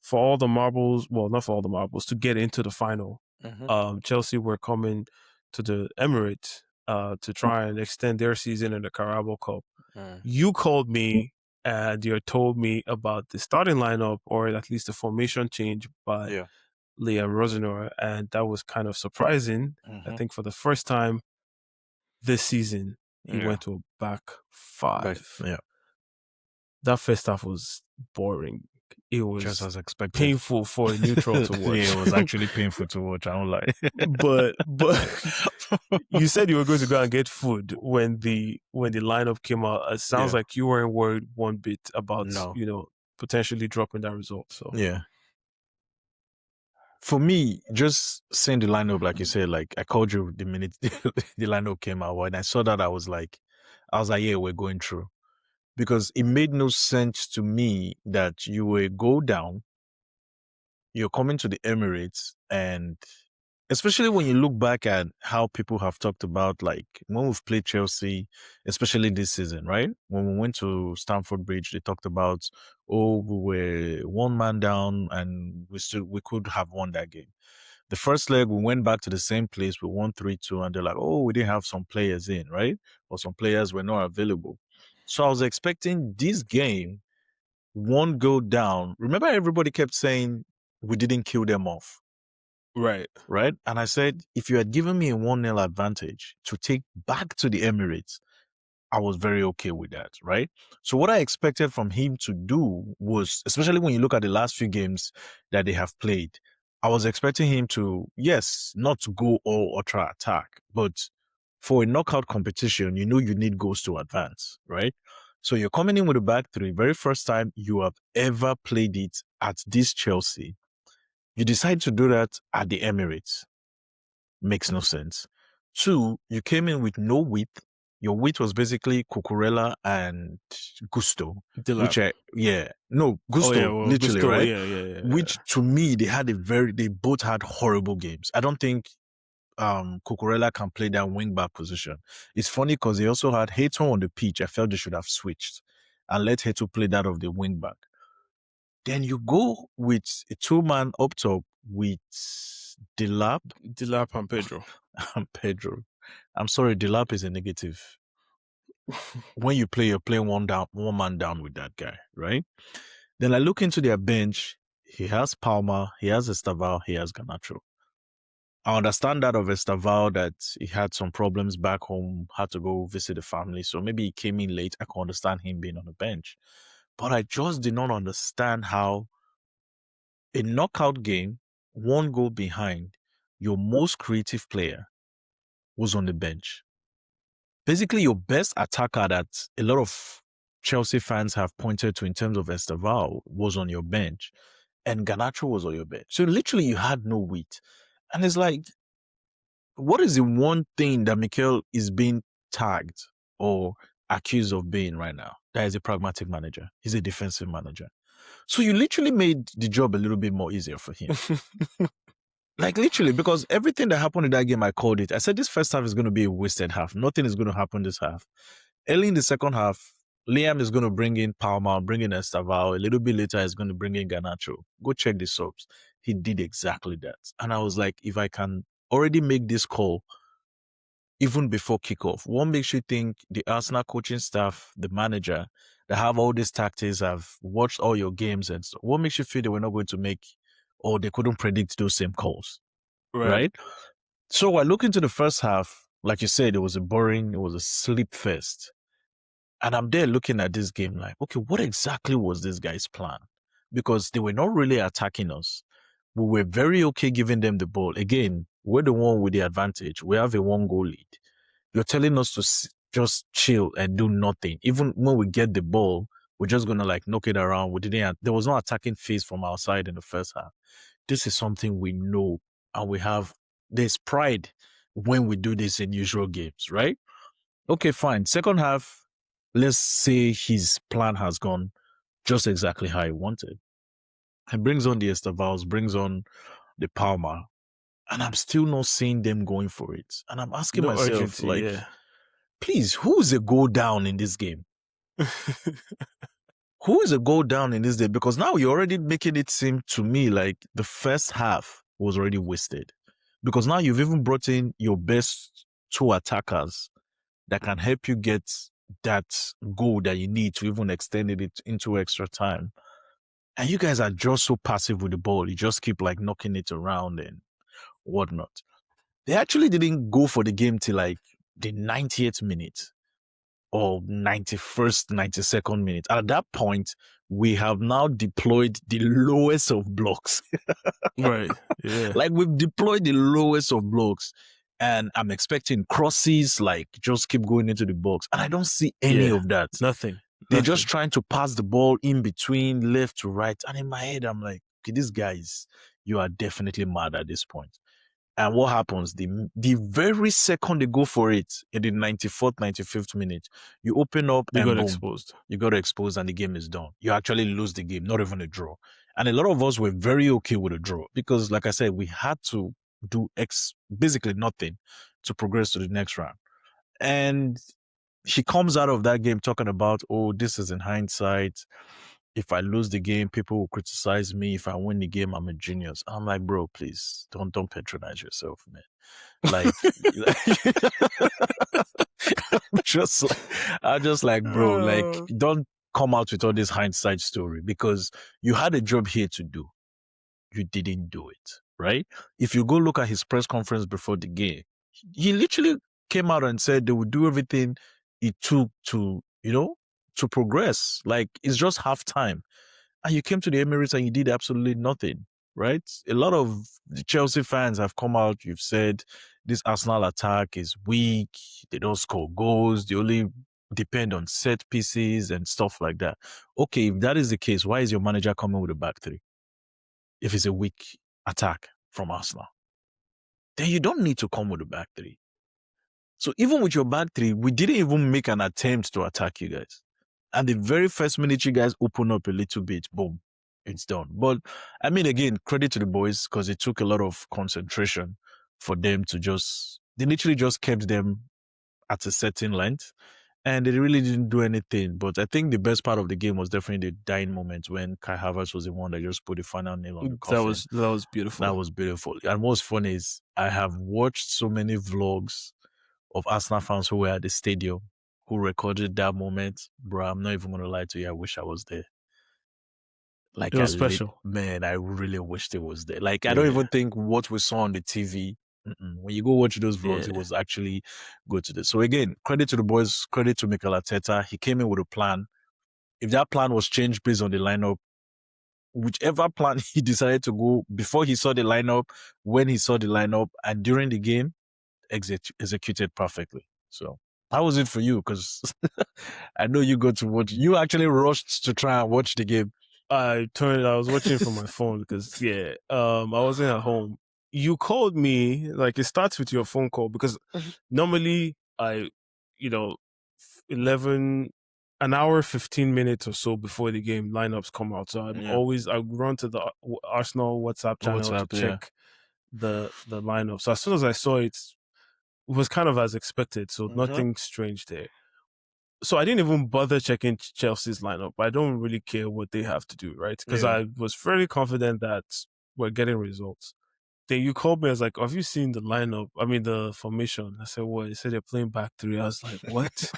for all the marbles, well, not for all the marbles, to get into the final. Mm-hmm. Chelsea were coming to the Emirates to try and extend their season in the Carabao Cup. Mm. You called me and you told me about the starting lineup, or at least the formation change by Yeah. Liam Rosenor, and that was kind of surprising. I Mm-hmm. think for the first time this season, he Yeah. went to a back But five. yeah, That first half was boring. It just was as expected. painful for a neutral to Yeah, watch. it was actually painful to watch. I don't lie. but you said you were going to go and get food when the lineup came out. It sounds Yeah. like you weren't worried one bit about No. potentially dropping that result. So Yeah. For me, just seeing the lineup, like you said, like I called you the minute the lineup came out, and I saw that I was like, yeah, we're going through because it made no sense to me that you will go down, you're coming to the Emirates, and especially when you look back at how people have talked about, like when we've played Chelsea, especially this season, right? When we went to Stamford Bridge, they talked about, oh, we were one man down and we could have won that game. The first leg, we went back to the same place. We won 3-2, and they're like, oh, we didn't have some players in, right? Or some players were not available. So I was expecting this game, one goal down. Remember, everybody kept saying we didn't kill them off, right, right? And I said, if you had given me a 1-0 advantage to take back to the Emirates, I was very okay with that, right? So what I expected from him to do was, especially when you look at the last few games that they have played, I was expecting him to, yes, not to go all ultra attack, but for a knockout competition, you know you need goals to advance, right? So you're coming in with a back three, very first time you have ever played it at this Chelsea. You decide to do that at the Emirates. Makes no sense. Two, you came in with no width. Your width was basically Cucurella and Gusto, Dilap. no, Oh yeah, Gusto, well, literally, Gusto. right? Yeah, yeah, yeah, yeah. Which to me, they both had horrible games. I don't think Cucurella can play that wing back position. It's funny because they also had Heto on the pitch. I felt they should have switched and let Heto play that of the wing back. Then you go with a two-man up top with Delap Dilap and Pedro. and Pedro. I'm sorry, Delap is a negative. When you play, you're playing one man down with that guy, right? Then I look into their bench. He has Palmer, he has Estaval, he has Garnacho. I understand that of Estaval that he had some problems back home, had to go visit the family. So maybe he came in late. I can understand him being on the bench. But I just did not understand how a knockout game, one goal behind, your most creative player was on the bench. Basically, your best attacker that a lot of Chelsea fans have pointed to in terms of Estaval was on your bench, and Garnacho was on your bench. So literally, you had no weight. And it's like, what is the one thing that Mikel is being tagged or accused of being right now? That is a pragmatic manager. He's a defensive manager. So you literally made the job a little bit more easier for him. Like literally, because everything that happened in that game, I called it. I said this first half is going to be a wasted half. Nothing is going to happen this half. Early in the second half, Liam is going to bring in Palmer, bring in Estaval. A little bit later, he's going to bring in Garnacho. Go check the subs. He did exactly that. And I was like, if I can already make this call even before kickoff, what makes you think the Arsenal coaching staff, the manager, that have all these tactics, have watched all your games and stuff, what makes you feel they were not going to make or they couldn't predict those same calls? Right. Right? So I look into the first half, like you said, it was a sleep fest. And I'm there looking at this game like, okay, what exactly was this guy's plan? Because they were not really attacking us. We were very okay giving them the ball. Again, we're the one with the advantage. We have a 1-goal lead. You're telling us to just chill and do nothing. Even when we get the ball, we're just going to like knock it around. There was no attacking phase from our side in the first half. This is something we know and there's pride when we do this in usual games, right? Okay, fine. Second half, let's say his plan has gone just exactly how he wanted. He brings on the Estavals, brings on the Palmer, and I'm still not seeing them going for it. And I'm asking No myself, urgency. like, Yeah. please, who's a goal down in this game? Who is a goal down in this game? Because now you're already making it seem to me like the first half was already wasted. Because now you've even brought in your best two attackers that can help you get that goal that you need to even extend it into extra time. And you guys are just so passive with the ball. You just keep like knocking it around and whatnot. They actually didn't go for the game till like the 90th minute or 91st, 92nd minute. At that point, we have now deployed the lowest of blocks. Right. Yeah. Like we've deployed the lowest of blocks. And I'm expecting crosses, like just keep going into the box. And I don't see any Yeah. of that. Nothing. They're just trying to pass the ball in between left to right. And in my head, I'm like, okay, these guys, you are definitely mad at this point. And what happens? The very second they go for it, in the 94th, 95th minute, you open up You and got boom, exposed. you got exposed and the game is done. You actually lose the game, not even a draw. And a lot of us were very okay with a draw because, like I said, we had to do basically nothing to progress to the next round. And he comes out of that game talking about, oh, this is in hindsight. If I lose the game, people will criticize me. If I win the game, I'm a genius. I'm like, bro, please don't patronize yourself, man. Like, I'm just like, bro, like, don't come out with all this hindsight story because you had a job here to do. You didn't do it, right? If you go look at his press conference before the game, he literally came out and said they would do everything it took to, to progress. Like it's just half time. And you came to the Emirates and you did absolutely nothing, right? A lot of the Chelsea fans have come out. You've said this Arsenal attack is weak. They don't score goals. The only depend on set pieces and stuff like that. Okay, if that is the case, why is your manager coming with a back three? If it's a weak attack from Arsenal, then you don't need to come with a back three. So even with your back three, we didn't even make an attempt to attack you guys. And the very first minute you guys open up a little bit, boom, it's done. But I mean, again, credit to the boys because it took a lot of concentration for them to they literally just kept them at a certain length and they really didn't do anything. But I think the best part of the game was definitely the dying moment when Kai Havertz was the one that just put the final nail on the coffin. That was That beautiful. was beautiful. And what's funny is I have watched so many vlogs of Arsenal fans who were at the stadium who recorded that moment. Bro, I'm not even gonna lie to you. I wish I was there. It was special. Man, I really wished it was there. Like, I don't Yeah. even think what we saw on the TV. When you go watch those vlogs, it Yeah. was actually good to this. So again, credit to the boys, credit to Mikel Arteta. He came in with a plan. If that plan was changed based on the lineup, whichever plan he decided to go before he saw the lineup, when he saw the lineup, and during the game, executed perfectly. So how was it for you? Because I know you got to watch. You actually rushed to try and watch the game. I was watching from my phone because I wasn't at home. You called me, like it starts with your phone call because normally you know, 11, an hour, 15 minutes or so before the game lineups come out. So Yeah. I run to the Arsenal WhatsApp channel to WhatsApp, yeah. check the lineup. So as soon as I saw it, it was kind of as expected. So nothing strange there. So I didn't even bother checking Chelsea's lineup. I don't really care what they have to do, right? Because Yeah. I was fairly confident that we're getting results. Then you called me. I was like, "Have you seen the lineup? I mean, the formation." I said, "What?" He said they're playing back three. I was like, "What?"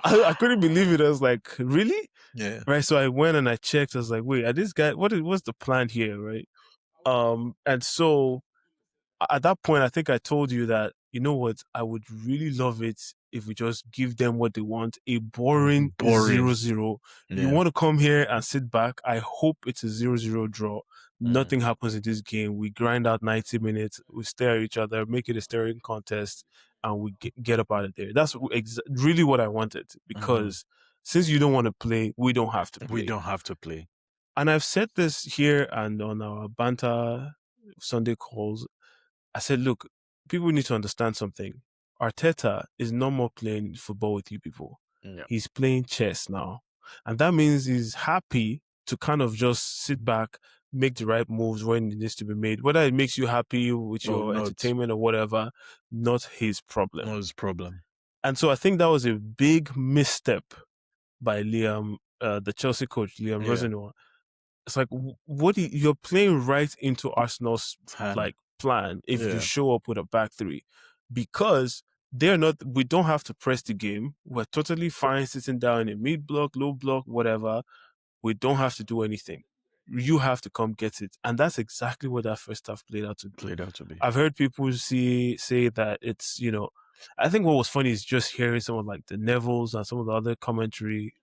I couldn't believe it. I was like, "Really?" Yeah. Right. So I went and I checked. I was like, "Wait, are this guy? What's the plan here?" Right. And so at that point, I think I told you that, you know what, I would really love it if we just give them what they want, a boring Boring. 0-0. You Yeah. want to come here and sit back. I hope it's a 0-0 draw. Nothing happens in this game. We grind out 90 minutes. We stare at each other, make it a staring contest, and we get up out of there. That's really what I wanted because since you don't want to play, we don't have to We play. don't have to play. And I've said this here and on our banter Sunday calls. I said, look, people need to understand something. Arteta is no more playing football with you people. Yeah. He's playing chess now. And that means he's happy to kind of just sit back, make the right moves when it needs to be made. Whether it makes you happy with Oh, your not entertainment or whatever, not his problem. not his problem. And so I think that was a big misstep by Liam, the Chelsea coach, Liam Yeah. Rosenthal. It's like, you're playing right into Arsenal's Hand. like plan if you Yeah. show up with a back three, because we don't have to press the game. We're totally fine sitting down in mid block, low block, whatever. We don't have to do anything. You have to come get it. And that's exactly what that first half played out to be. Played out to be. I've heard people say that it's, I think what was funny is just hearing some of like the Nevilles and some of the other commentary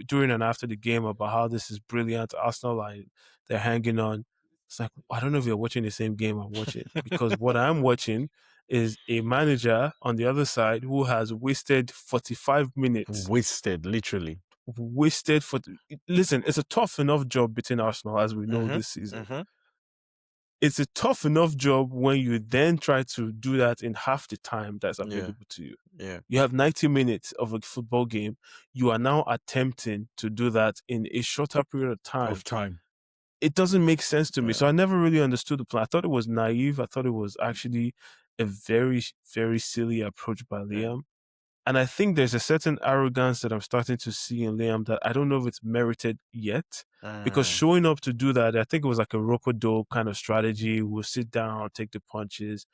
during and after the game about how this is brilliant. Arsenal, like they're hanging on. It's like, I don't know if you're watching the same game I'm watching, because what I'm watching is a manager on the other side who has wasted 45 minutes. Wasted, literally. Wasted for. Listen, it's a tough enough job between Arsenal, as we know this season. It's a tough enough job when you then try to do that in half the time that's available to you. Yeah. You have 90 minutes of a football game. You are now attempting to do that in a shorter period of time. It doesn't make sense to me. Yeah. So I never really understood the plan. I thought it was naive. I thought it was actually a very, very silly approach by Liam. And I think there's a certain arrogance that I'm starting to see in Liam that I don't know if it's merited yet. Because showing up to do that, I think it was like a rope-a-dope kind of strategy. We'll sit down, take the punches.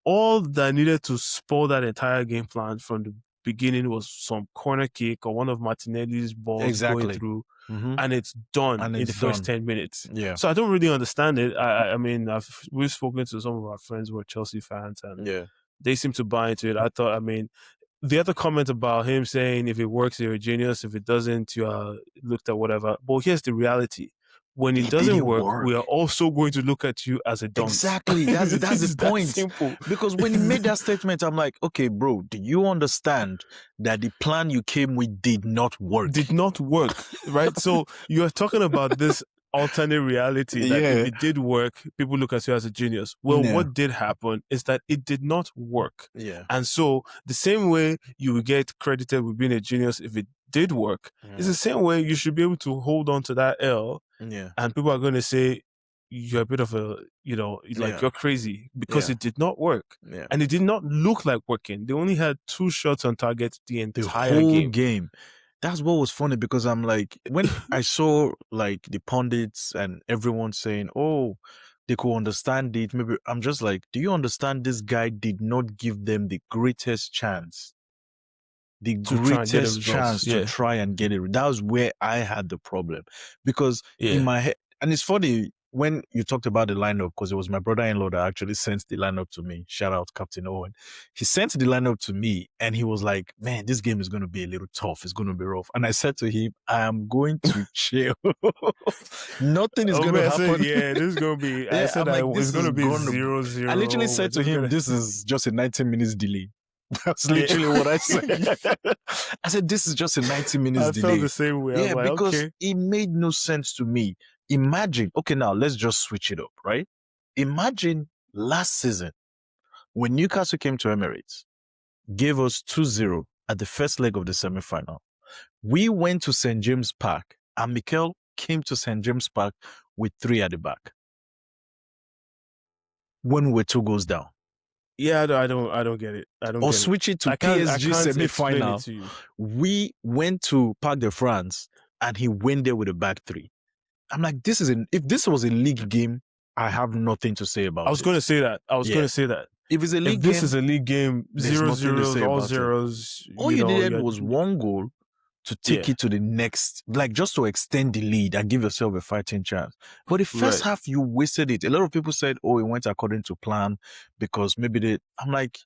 All that needed to spoil that entire game plan from the beginning was some corner kick or one of Martinelli's balls going through, and it's done in the first 10 minutes. Yeah. So I don't really understand it. I mean, we've spoken to some of our friends who are Chelsea fans, and they seem to buy into it. The other comment about him saying if it works, you're a genius. If it doesn't, you are looked at whatever. But here's the reality. when it It doesn't didn't work, we are work. also going to look at you as a dunce. Exactly. That's the It's that point. simple. Because when he made that statement, I'm like, okay, bro, do you understand that the plan you came with did not work? Did not work, right? So you're talking about this alternate reality that if Yeah. it did work, people look at you as a genius. Well, Yeah. what did happen is that it did not work. Yeah. And so the same way you would get credited with being a genius if it did work, is the same way you should be able to hold on to that L, Yeah. and people are going to say you're a bit of a, like Yeah. you're crazy because Yeah. it did not work. Yeah. And it did not look like working. They only had 2 shots on target the The entire whole game. game. That's what was funny because I'm like, when I saw like the pundits and everyone saying, oh, they could understand it. Maybe I'm just like, do you understand this guy did not give them the greatest chance? The To try and get the greatest results. chance to Yeah. try and get it. That was where I had the problem because in Yeah. my head, and it's funny when you talked about the lineup because it was my brother-in-law that actually sent the lineup to me. Shout out Captain Owen. He sent the lineup to me and he was like, man, this game is going to be a little tough. It's going to be rough. And I said to him, I am going to chill. Nothing is Oh going to man, I said, happen. yeah, this is gonna be. I Yeah, said I'm I like, it's this is gonna be going to. zero I literally zero. We're said to just him, gonna. this is just a 90 minutes delay. That's Yeah. literally what I said. I said, this is just a 90 minutes I felt delay. the same way. I was Yeah, like, because okay. it made no sense to me. Imagine, okay, now let's just switch it up, right? Imagine last season when Newcastle came to Emirates, gave us 2-0 at the first leg of the semi-final. We went to St. James Park and Mikel came to St. James Park with 3 at the back when we were 2 goals down. Yeah, I don't get it. I don't Or get it. switch it to I PSG can't explain it semi-final. to you. We went to Parc de France and he went there with a back 3. I'm like, if this was a league game, I have nothing to say about it. I was going to say that. If it's a league If this game, is a league game, there's nothing to say all about it. zeros. All you needed was 1 goal to take Yeah. it to the next, like just to extend the lead and give yourself a fighting chance. But the first Right. half, you wasted it. A lot of people said, oh, it went according to plan because maybe I'm like,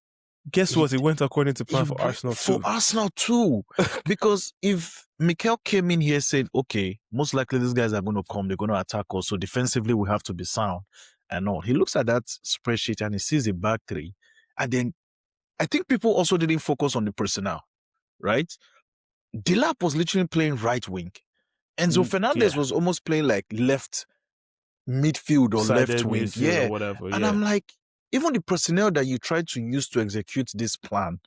Guess what? It went according to plan for Arsenal too. For Arsenal too. Because if Mikel came in here said, okay, most likely these guys are going to come, they're going to attack us. So defensively, we have to be sound and all. He looks at that spreadsheet and he sees a back 3. And then I think people also didn't focus on the personnel, right? Delap was literally playing right wing. Enzo Fernandez was almost playing like left midfield or left wing. Midfield or whatever. And I'm like, even the personnel that you tried to use to execute this plan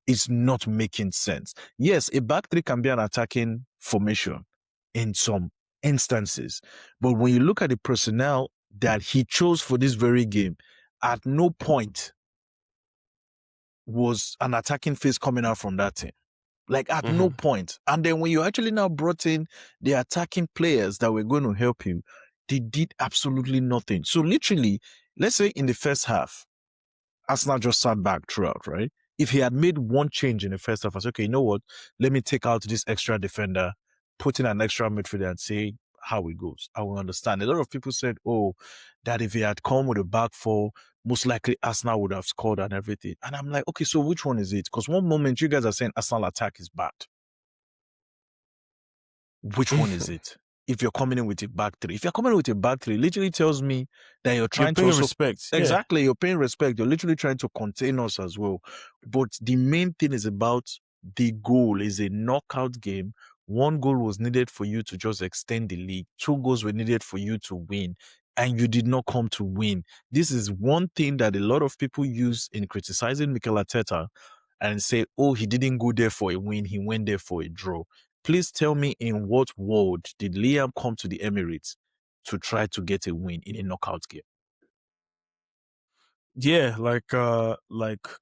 is not making sense. Yes, a back 3 can be an attacking formation in some instances. But when you look at the personnel that he chose for this very game, at no point was an attacking phase coming out from that team. Like at no point. And then when you actually now brought in the attacking players that were going to help you, they did absolutely nothing. So literally, let's say in the first half, Arsenal just sat back throughout, right? If he had made one change in the first half, I said, okay, you know what? Let me take out this extra defender, put in an extra midfielder and see how it goes. I will understand. A lot of people said, oh, that if he had come with a back 4, most likely Arsenal would have scored and everything. And I'm like, okay, so which one is it? Because one moment you guys are saying Arsenal attack is bad. Which one is it? If you're coming in with a back 3. If you're coming in with a back 3, literally tells me that you're trying to also respect. Exactly, you're paying respect. You're literally trying to contain us as well. But the main thing is about the goal. Is a knockout game. 1 goal was needed for you to just extend the league. 2 goals were needed for you to win. And you did not come to win. This is one thing that a lot of people use in criticizing Mikel Arteta and say, oh, he didn't go there for a win. He went there for a draw. Please tell me in what world did Liam come to the Emirates to try to get a win in a knockout game? Yeah, like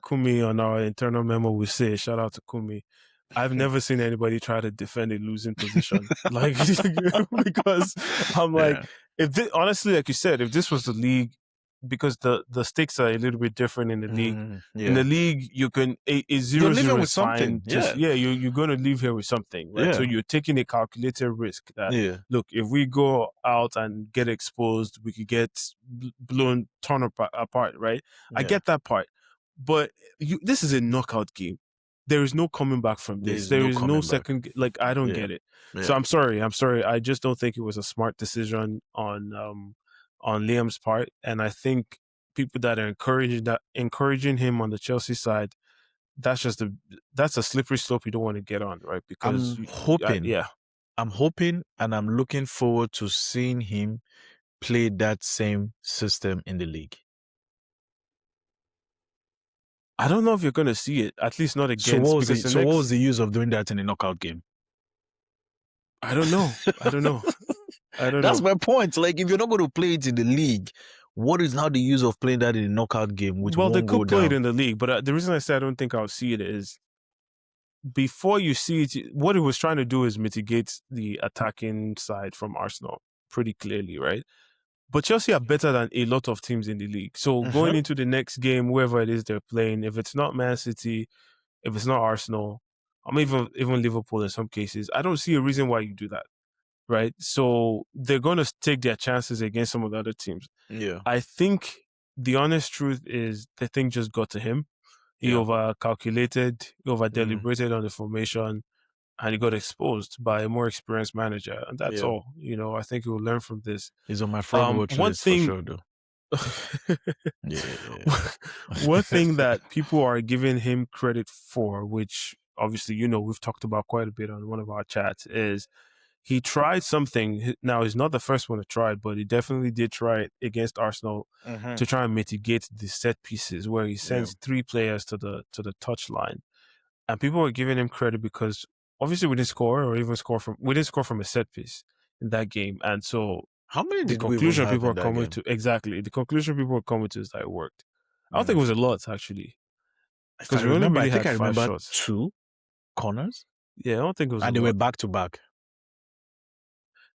Kumi on our internal memo we say, shout out to Kumi. I've never seen anybody try to defend a losing position. Like because I'm like, honestly, like you said, if this was the league, because the stakes are a little bit different in the league. In the league, you can a 0-0 is fine. Just you're going to leave here with something, right? So you're taking a calculated risk that look, if we go out and get exposed, we could get torn apart, right? I get that part, but this is a knockout game. there is no coming back from There this. is There no is no coming back. second. Like I don't Yeah. get it. So Yeah. I'm sorry. I'm sorry. I just don't think it was a smart decision on Liam's part, and I think people that are encouraging him on the Chelsea side, that's just that's a slippery slope you don't want to get on, right? Because I'm hoping, yeah, I'm hoping and I'm looking forward to seeing him play that same system in the league. I don't know if you're going to see it. At least not against because the So what was next. the use of doing that in a knockout game? I don't know. I don't know. I don't That's know. my point. Like, if you're not going to play it in the league, what is now the use of playing that in a knockout game with Well, they one goal could play it down? in the league, but the reason I say I don't think I'll see it is before you see it, what it was trying to do is mitigate the attacking side from Arsenal pretty clearly, right? But Chelsea are better than a lot of teams in the league. So going Mhm. into the next game, whoever it is they're playing, if it's not Man City, if it's not Arsenal, I mean even Liverpool in some cases, I don't see a reason why you do that, right? So they're going to take their chances against some of the other teams. Yeah. I think the honest truth is the thing just got to him. He Yeah. over calculated, he over Mm. deliberated on the formation, and he got exposed by a more experienced manager. And that's Yeah. all. I think he will learn from this. He's on my fraud watch One list for thing sure, though. Yeah. one thing that people are giving him credit for, which obviously we've talked about quite a bit on one of our chats, is he tried something. Now he's not the first one to try it, but he definitely did try it against Arsenal Mhm. to try and mitigate the set pieces, where he Yeah. sends three players to the touch line, and people were giving him credit because obviously we didn't score from a set piece in that game, and so How many the did we even conclusion have people in are that coming game? to exactly the conclusion people are coming to is that it worked. I don't think it Mm. was a lot actually If I because we only remember, I really think had I five remember shots. 2 corners, Yeah, I don't think it was a and they were lot. back to back.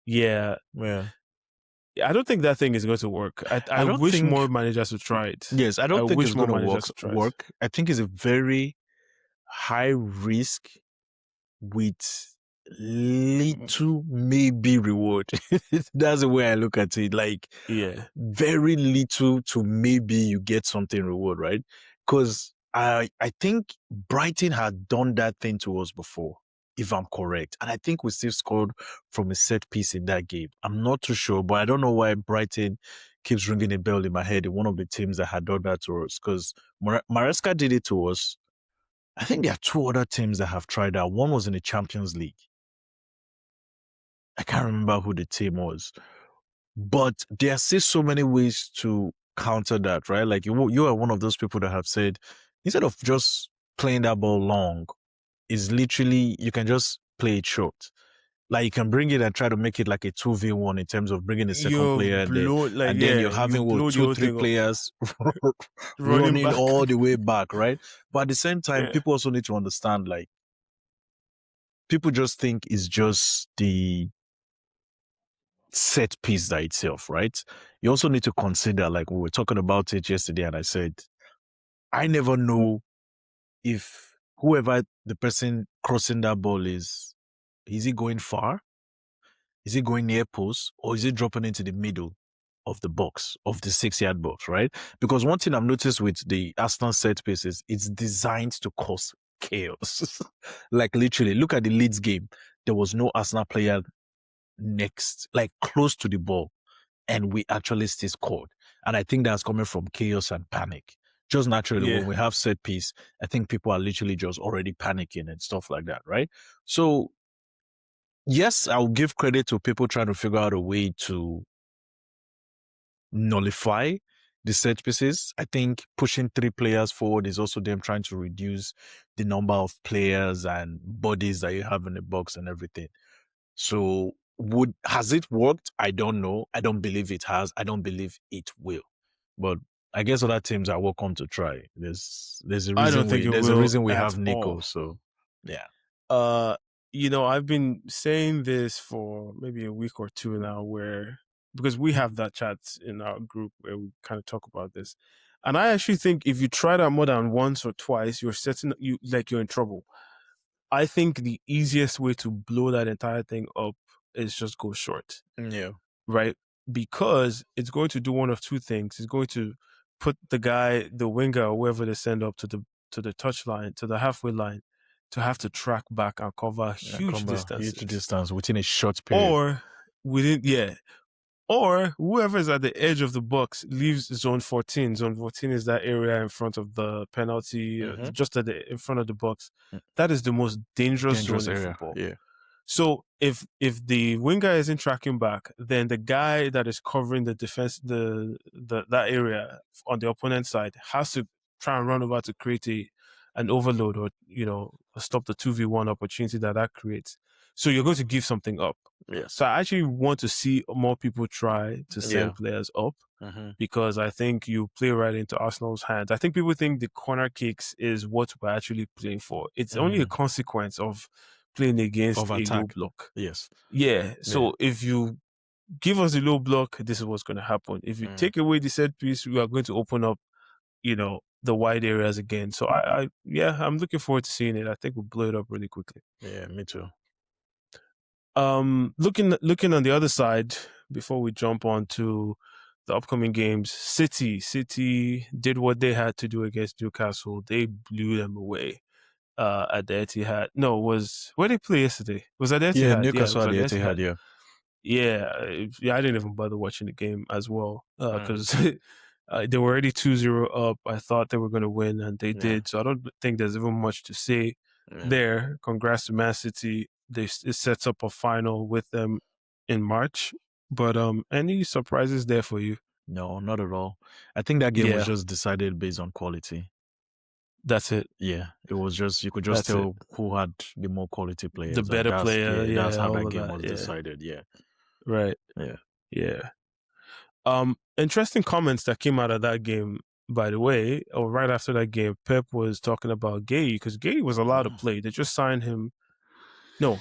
Yeah, Yeah. I don't think that thing is going to work. I I don't wish think. more managers would try it. Yes, I I don't think wish it's more gonna managers would try it. work. I think it's a very high risk with little maybe reward. That's the way I look at it. Like, Yeah, very little to maybe you get something reward, right? Because I think Brighton had done that thing to us before, if I'm correct. And I think we still scored from a set piece in that game. I'm not too sure, but I don't know why Brighton keeps ringing a bell in my head in one of the teams that had done that to us. Because Maresca did it to us. I think there are two other teams that have tried that. One was in the Champions League. I can't remember who the team was, but there are still so many ways to counter that, right? Like you are one of those people that have said, instead of just playing that ball long, is literally you can just play it short. Like you can bring it and try to make it like a 2v1 in terms of bringing the second player, you've blown and then you're you having what blow the two, whole three thing up, players running running back. all the way back, right? But at the same time, Yeah, people also need to understand, like, people just think it's just the set piece that itself, right? You also need to consider, like we were talking about it yesterday, and I said, I never know if whoever the person crossing that ball is he going far? Is he going near post? Or is he dropping into the middle of the box, of the 6 yard box, right? Because one thing I've noticed with the Arsenal set pieces, it's designed to cause chaos. Like literally, look at the Leeds game. There was no Arsenal player next, like close to the ball, and we actually still scored. And I think that's coming from chaos and panic. Just naturally, when yeah. we have set piece, I think people are literally just already panicking and stuff like that, right? So, yes, I'll give credit to people trying to figure out a way to nullify the set pieces. I think pushing 3 players forward is also them trying to reduce the number of players and bodies that you have in the box and everything. So has it worked? I don't know. I don't believe it has. I don't believe it will. But I guess other teams are welcome to try. There's a I don't reason think it will we at have Nico. all. So yeah. Uh, I've been saying this for maybe a week or two now, where because we have that chat in our group where we kind of talk about this, and I actually think if you try that more than once or twice, you're in trouble. I think the easiest way to blow that entire thing up is just go short, Yeah. right? Because it's going to do one of two things. It's going to put the winger, or whoever they send up to the touch line, to the halfway line, to have to track back and cover Yeah, huge come a huge distances. distance within a short period. Or within, yeah, or whoever is at the edge of the box leaves zone 14. Zone 14 is that area in front of the penalty, Mm-hmm. just in front of the box. That is the most dangerous zone Dangerous in area. football. Yeah. So if the winger isn't tracking back, then the guy that is covering the defense, the that area on the opponent side has to try and run over to create an overload, or stop the 2v1 opportunity that creates. So you're going to give something up. Yes. So I actually want to see more people try to Yeah. send players up, Mm-hmm. because I think you play right into Arsenal's hands. I think people think the corner kicks is what we're actually playing for. It's only a consequence of playing against Of a low attack. block. Yes. Yeah. Yeah. So if you give us a low block, this is what's going to happen. If you take away the set piece, we are going to open up, the wide areas again. So I'm looking forward to seeing it. I think we'll blow it up really quickly. Yeah, me too. Looking on the other side before we jump on to the upcoming games, City did what they had to do against Newcastle. They blew them away at the Etihad. No, where they play yesterday? Was at the Yeah, Etihad? Yeah, it Newcastle was at at the the Etihad, Etihad. yeah. Yeah, I didn't even bother watching the game as well, because they were already 2-0 up. I thought they were going to win, and they Yeah. did. So I don't think there's even much to say there. Congrats to Man City. It sets up a final with them in March. But any surprises there for you? No, not at all. I think that game was Yeah, just decided based on quality. that's it. Yeah, it was just, you could just That's it. tell who had the more quality The players, and better player, that's yeah, how all that of game that, was yeah, decided. Yeah, right, yeah. yeah. Interesting comments that came out of that game, by the way, or right after that game. Pep was talking about Gay, because Gay was allowed to play. They just signed him. No,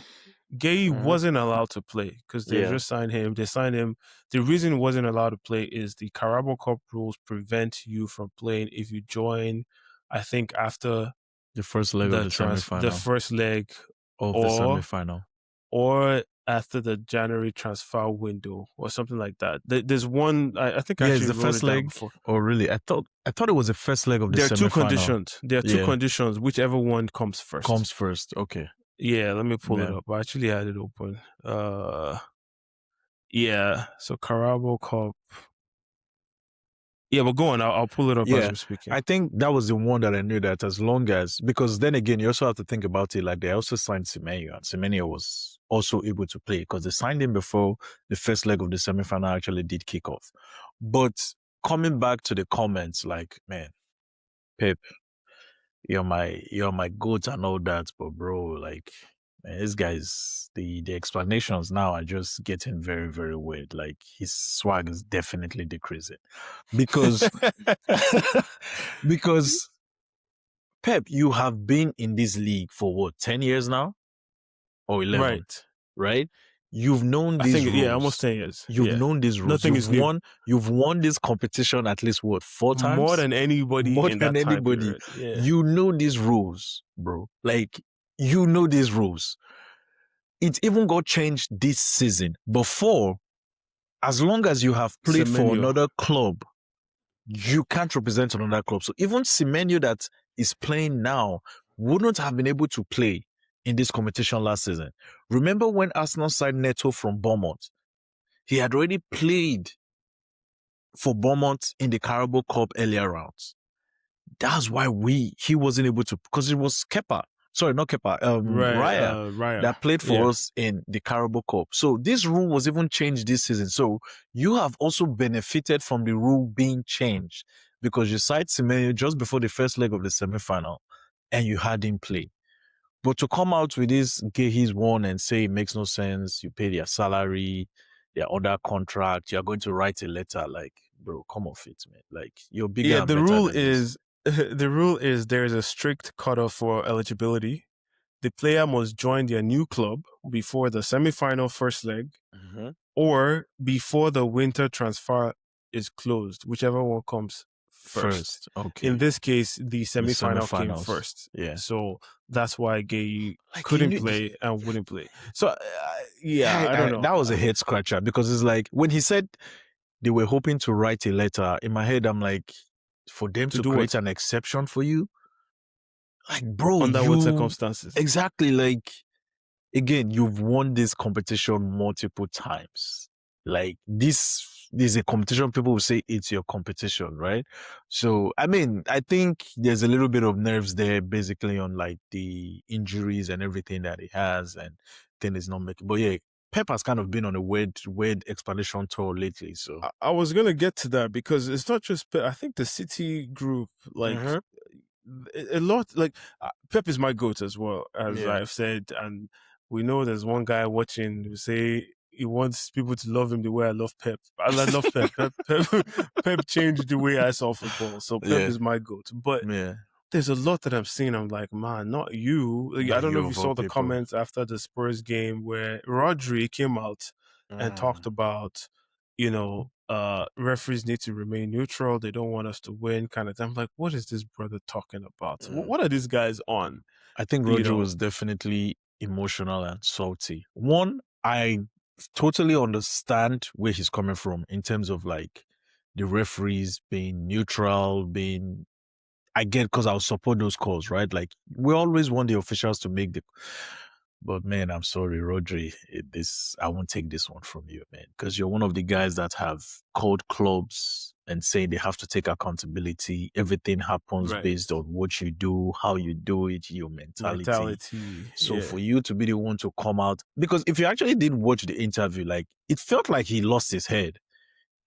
Gay wasn't allowed to play because they Yeah, just signed him. They signed him. The reason he wasn't allowed to play is the Carabao Cup rules prevent you from playing if you join, I think, after the first leg of the the semi-final first leg, of the or semi-final. after the January transfer window, or something like that. There's one, I think I Yeah, it's actually the wrote first it down leg. before. Oh, really? I thought it was the first leg of the There are two semi-final. conditions. There are two Yeah, conditions, whichever one comes first. comes first. Okay. Yeah, let me pull it Yeah. up. I actually had it open. Yeah, so Carabao Cup. Yeah, but go on. I'll pull it up as Yeah, we're speaking. I think that was the one that I knew, that as long as, because then again, you also have to think about it, like they also signed Semenyo, and Semenyo was also able to play because they signed him before the first leg of the semi-final actually did kick off. But coming back to the comments, like, man, Pep, you're my goat and all that, but bro, like, man, this guy's the explanations now are just getting very, very weird. Like, his swag is definitely decreasing because because Pep, you have been in this league for what, 10 years now or 11, Right. right? You've known I these think, yeah, almost rules. 10 years. You've Yeah. known these rules. Nothing is new. You've won this competition at least what, 4 More times? than anybody More in than that time anybody. period. Yeah. You know these rules, bro. Like, you know these rules. It even got changed this season. Before, as long as you have played for Semenyo. another club, you can't represent another club. So even Semenyo that is playing now wouldn't have been able to play in this competition last season. Remember when Arsenal signed Neto from Bournemouth? He had already played for Bournemouth in the Carabao Cup earlier rounds. That's why he wasn't able to, because it was Kepa. Sorry, not Kepa. Right. Raya that played for us in the Carabao Cup. So this rule was even changed this season. So you have also benefited from the rule being changed because you signed Semenyo just before the first leg of the semi-final and you had him play. But to come out with this he's won and say it makes no sense, you pay their salary, their other contract, you're going to write a letter, like, bro, come off it, man. Like, you're bigger and The better rule than this. is the rule is there is a strict cutoff for eligibility. The player must join their new club before the semi-final first leg, or before the winter transfer is closed, whichever one comes first. Okay. In this case, the semi-final came semi-finals. first. Yeah. So that's why Gay Like, couldn't play and wouldn't play. So I don't know. That was a head scratcher because it's like when he said they were hoping to write a letter, in my head, I'm like, for them To to do create what? an exception for you? Like, bro, Under what you circumstances? exactly like again, you've won this competition multiple times. Like this is a competition. People will say it's your competition, right? So, I mean, I think there's a little bit of nerves there, basically on like the injuries and everything that he has, and thing is not making. But yeah, Pep has kind of been on a weird expedition tour lately. So, I was gonna get to that because it's not just Pep. I think the City group, like hmm a lot, like Pep is my goat as well, as yeah, I've said, and we know there's one guy watching who say he wants people to love him the way I love Pep. I love Pep. Pep changed the way I saw football, so Pep yeah, is my goat. But yeah. there's a lot that I'm seeing. I'm like, man, not you. Like, I Not don't know you if you of all saw the people. comments after the Spurs game where Rodri came out and talked Mm, about, referees need to remain neutral. They don't want us to win, kind of thing. I'm like, what is this brother talking about? mm. What are these guys on? I think You Roger know, was definitely emotional and salty. One, I totally understand where he's coming from in terms of like the referees being neutral, being I get because I'll support those calls, right? Like we always want the officials to make the. But man, I'm sorry, Rodri. This I won't take this one from you, man, because you're one of the guys that have called clubs and saying they have to take accountability. Everything happens right? based on what you do, how you do it, your mentality. Mentality, So yeah, for you to be the one to come out, because if you actually did watch the interview, like it felt like he lost his head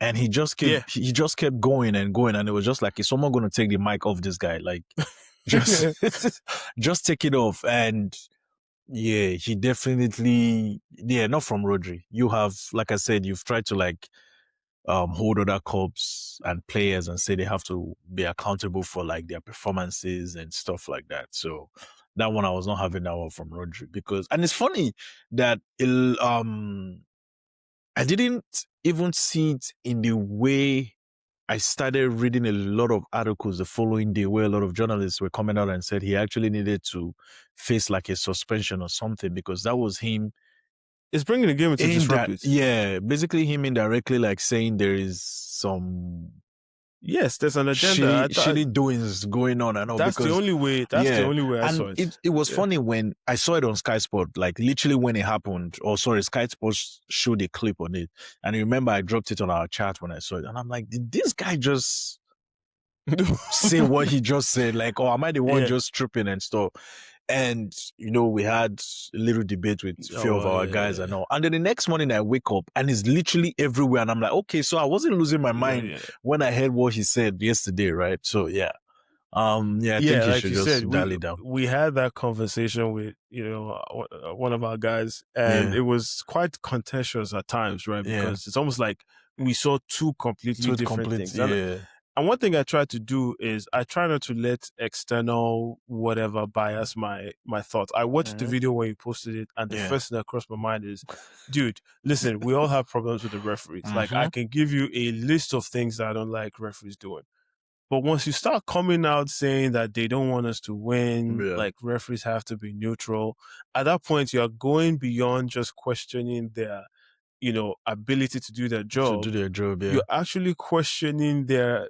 and yeah. he just kept going and going, and it was just like, is someone going to take the mic off this guy? Like, just just take it off. And yeah, he definitely, yeah, not from Rodri. You have, like I said, you've tried to like hold other clubs and players and say they have to be accountable for like their performances and stuff like that. So that one I was not having that one from Rodri because, and it's funny that I didn't even see it in the way I started reading a lot of articles the following day where a lot of journalists were coming out and said he actually needed to face like a suspension or something because that was him It's bringing the game into in that, disrepute. yeah, basically him indirectly like saying there is some Yes, there's an agenda. I thought shitty doings going on and all that's the because only way. That's the yeah, only way I saw and it. it was Yeah. funny when I saw it on Sky Sport, like literally when it happened, or sorry, Sky Sports showed a clip on it. And I remember I dropped it on our chat when I saw it. And I'm like, did this guy just say what he just said? Like, oh, am I the one Yeah. just tripping and stuff? And, you know, we had a little debate with a few Oh, of our guys and yeah. all. And then the next morning I wake up and it's literally everywhere. And I'm like, okay, so I wasn't losing my Yeah, mind yeah. when I heard what he said yesterday, right? So yeah. Yeah, I think Yeah, he like should you said, just dial we it down. we had that conversation with one of our guys, and Yeah. it was quite contentious at times, right? Yeah. Because it's almost like we saw two completely So it's different complete. things, Yeah. and one thing I try to do is I try not to let external whatever bias my thoughts. I watched the hmm video when you posted it, and the Yeah. first thing that crossed my mind is, dude, listen, we all have problems with the referees. Like I hmm can give you a list of things that I don't like referees doing. But once you start coming out saying that they don't want us to win, Yeah. like referees have to be neutral, at that point you're going beyond just questioning their, ability to do their To do job. their job. Yeah. You're actually questioning their,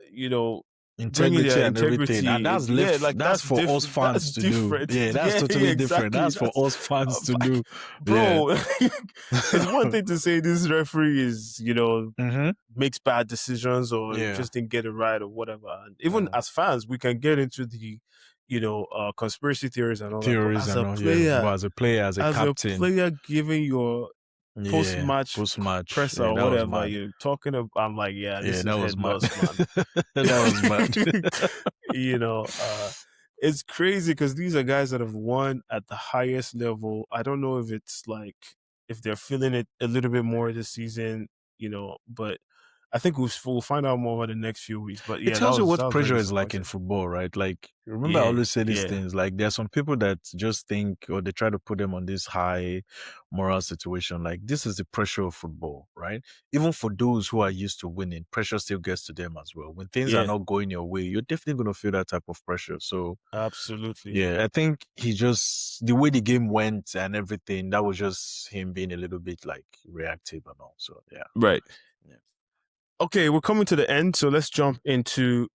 bringing Integrity their and everything. And integrity. that's Yeah, left, like that's that's for us different. That's fans to do. different. Yeah, that's Yeah, yeah, totally different. exactly. That's for That's us fans to do. like, Yeah. bro. It's one thing to say this referee is, hmm makes bad decisions or Yeah. just didn't get it right or whatever. And even Mm. as fans, we can get into the, conspiracy theories and all that. But Theories and all. Yeah. But as a player, as a as a captain, player giving your post yeah. match Post match. presser Yeah, or that was whatever mad. you're talking about, I'm like, yeah, Yeah, this is that was head mad. loss, man. That was mad. you know, uh, it's crazy because these are guys that have won at the highest level. I don't know if it's like if they're feeling it a little bit more this season, but I think we'll find out more over the next few weeks. But It yeah, that tells you was what that was very pressure is like in disappointing. football, right? Like, remember I Yeah, always say these yeah, things. Like, there are some people that just think, or they try to put them on this high moral situation. Like, this is the pressure of football, right? Even for those who are used to winning, pressure still gets to them as well. When things are yeah, not going your way, you're definitely going to feel that type of pressure. So, absolutely. yeah, I think he just, the way the game went and everything, that was just him being a little bit like reactive and all. So, yeah. Right. Yeah. Okay, we're coming to the end, so let's jump into.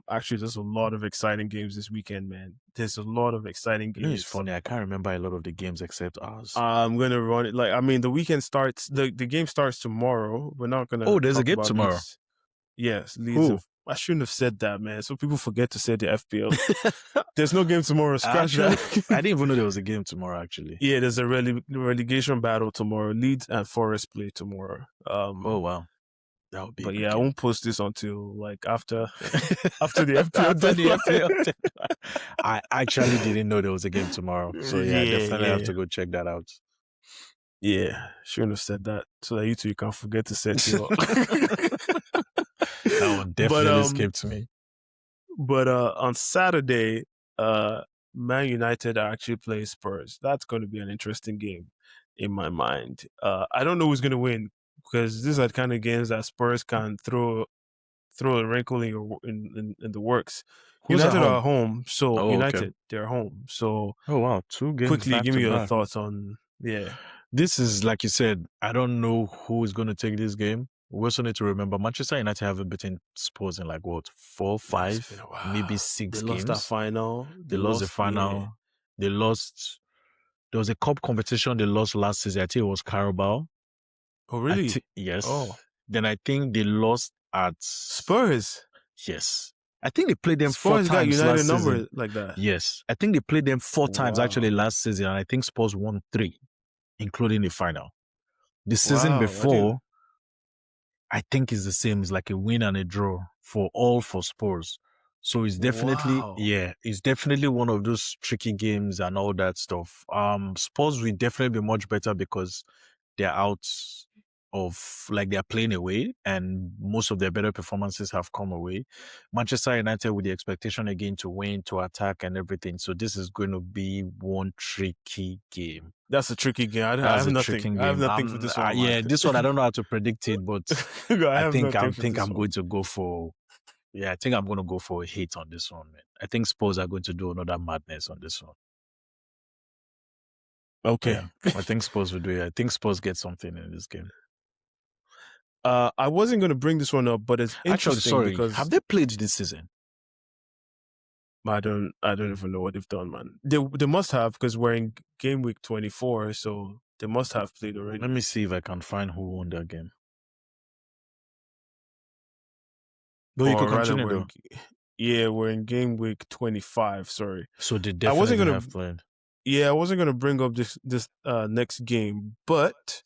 Actually, there's a lot of exciting games this weekend, man. There's a lot of exciting You know, it's games. funny. I can't remember a lot of the games except ours. I'm gonna run it like I mean the weekend starts the game starts tomorrow. We're not gonna Oh, there's a talk game about tomorrow. Leeds. Yes, Leeds Who? have I shouldn't have said that, man. So people forget to say the FPL. There's no game tomorrow, scratch Actually, I that. didn't even know there was a game tomorrow. Actually. Yeah, there's a relegation battle tomorrow. Leeds and Forest play tomorrow. Oh wow, that would be a But good yeah, I game. won't post this until like after the FPL After the deadline. FPL deadline. I actually didn't know there was a game tomorrow. So yeah, I Yeah, definitely have yeah. to go check that out. Yeah, shouldn't have said that so that you can't forget to set your. That one but definitely skipped me. on Saturday, Man United are actually playing Spurs. That's going to be an interesting game in my mind. I don't know who's going to win because these are the kind of games that Spurs can throw a wrinkle in in the works. Who's at United are home? at home, so Oh, okay. United they're home. So Oh wow, 2 games quickly, back give to me your back. thoughts on This is like you said. I don't know who is going to take this game. We also need to remember Manchester United haven't beaten Spurs in like what 4, Man, it's been 5, a while. maybe They 6 games. They They lost the lost, yeah. final. They lost. There was a cup competition they lost last season. I think it was Carabao. Oh, really? Yes. Oh, Then I think they lost at Spurs. yes. I think they played them four Spurs got times United last season. number like that. Yes. I think they played them 4 times actually Wow. last season. And I think Spurs won 3, including the final. The season Wow. I didn't. before, I think it's the same. It's like a win and a draw for Spurs. So it's definitely, Wow. yeah, it's definitely one of those tricky games and all that stuff. Spurs will definitely be much better because they're out of like they're playing away and most of their better performances have come away. Manchester United with the expectation again to win, to attack and everything. So this is going to be one tricky game. That's a tricky game. I That's have a nothing. tricky I have game. nothing for this one, man. Yeah, this one I don't know how to predict it, but I I have think nothing I for think this I'm going one. to go for yeah, I think I'm going to go for a hit on this one, man. I think Spurs are going to do another madness on this one. Okay. Yeah, I think Spurs will do it. I think Spurs get something in this game. I wasn't going to bring this one up, but it's Actually, interesting sorry, because have they played this season? I don't even know what they've done, man. They must have because we're in game week 24, so they must have played already. Let me see if I can find who won that game. But you Or could rather, continue though. we're in game week 25. Sorry, So they I wasn't definitely gonna. have played. Yeah, I wasn't gonna bring up this next game, but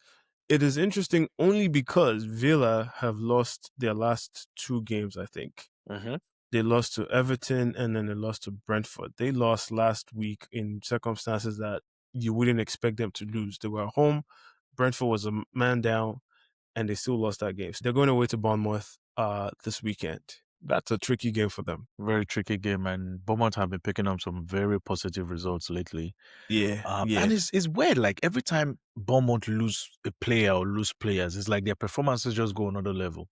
it is interesting only because Villa have lost their last 2 games. I think Mm-hmm. they lost to Everton and then they lost to Brentford. They lost last week in circumstances that you wouldn't expect them to lose. They were at home. Brentford was a man down, and they still lost that game. So they're going away to Bournemouth this weekend. That's a tricky game for them. Very tricky game, and Beaumont have been picking up some very positive results lately. Yeah, And yeah, it's weird. Like every time Beaumont lose a player or lose players, it's like their performances just go another level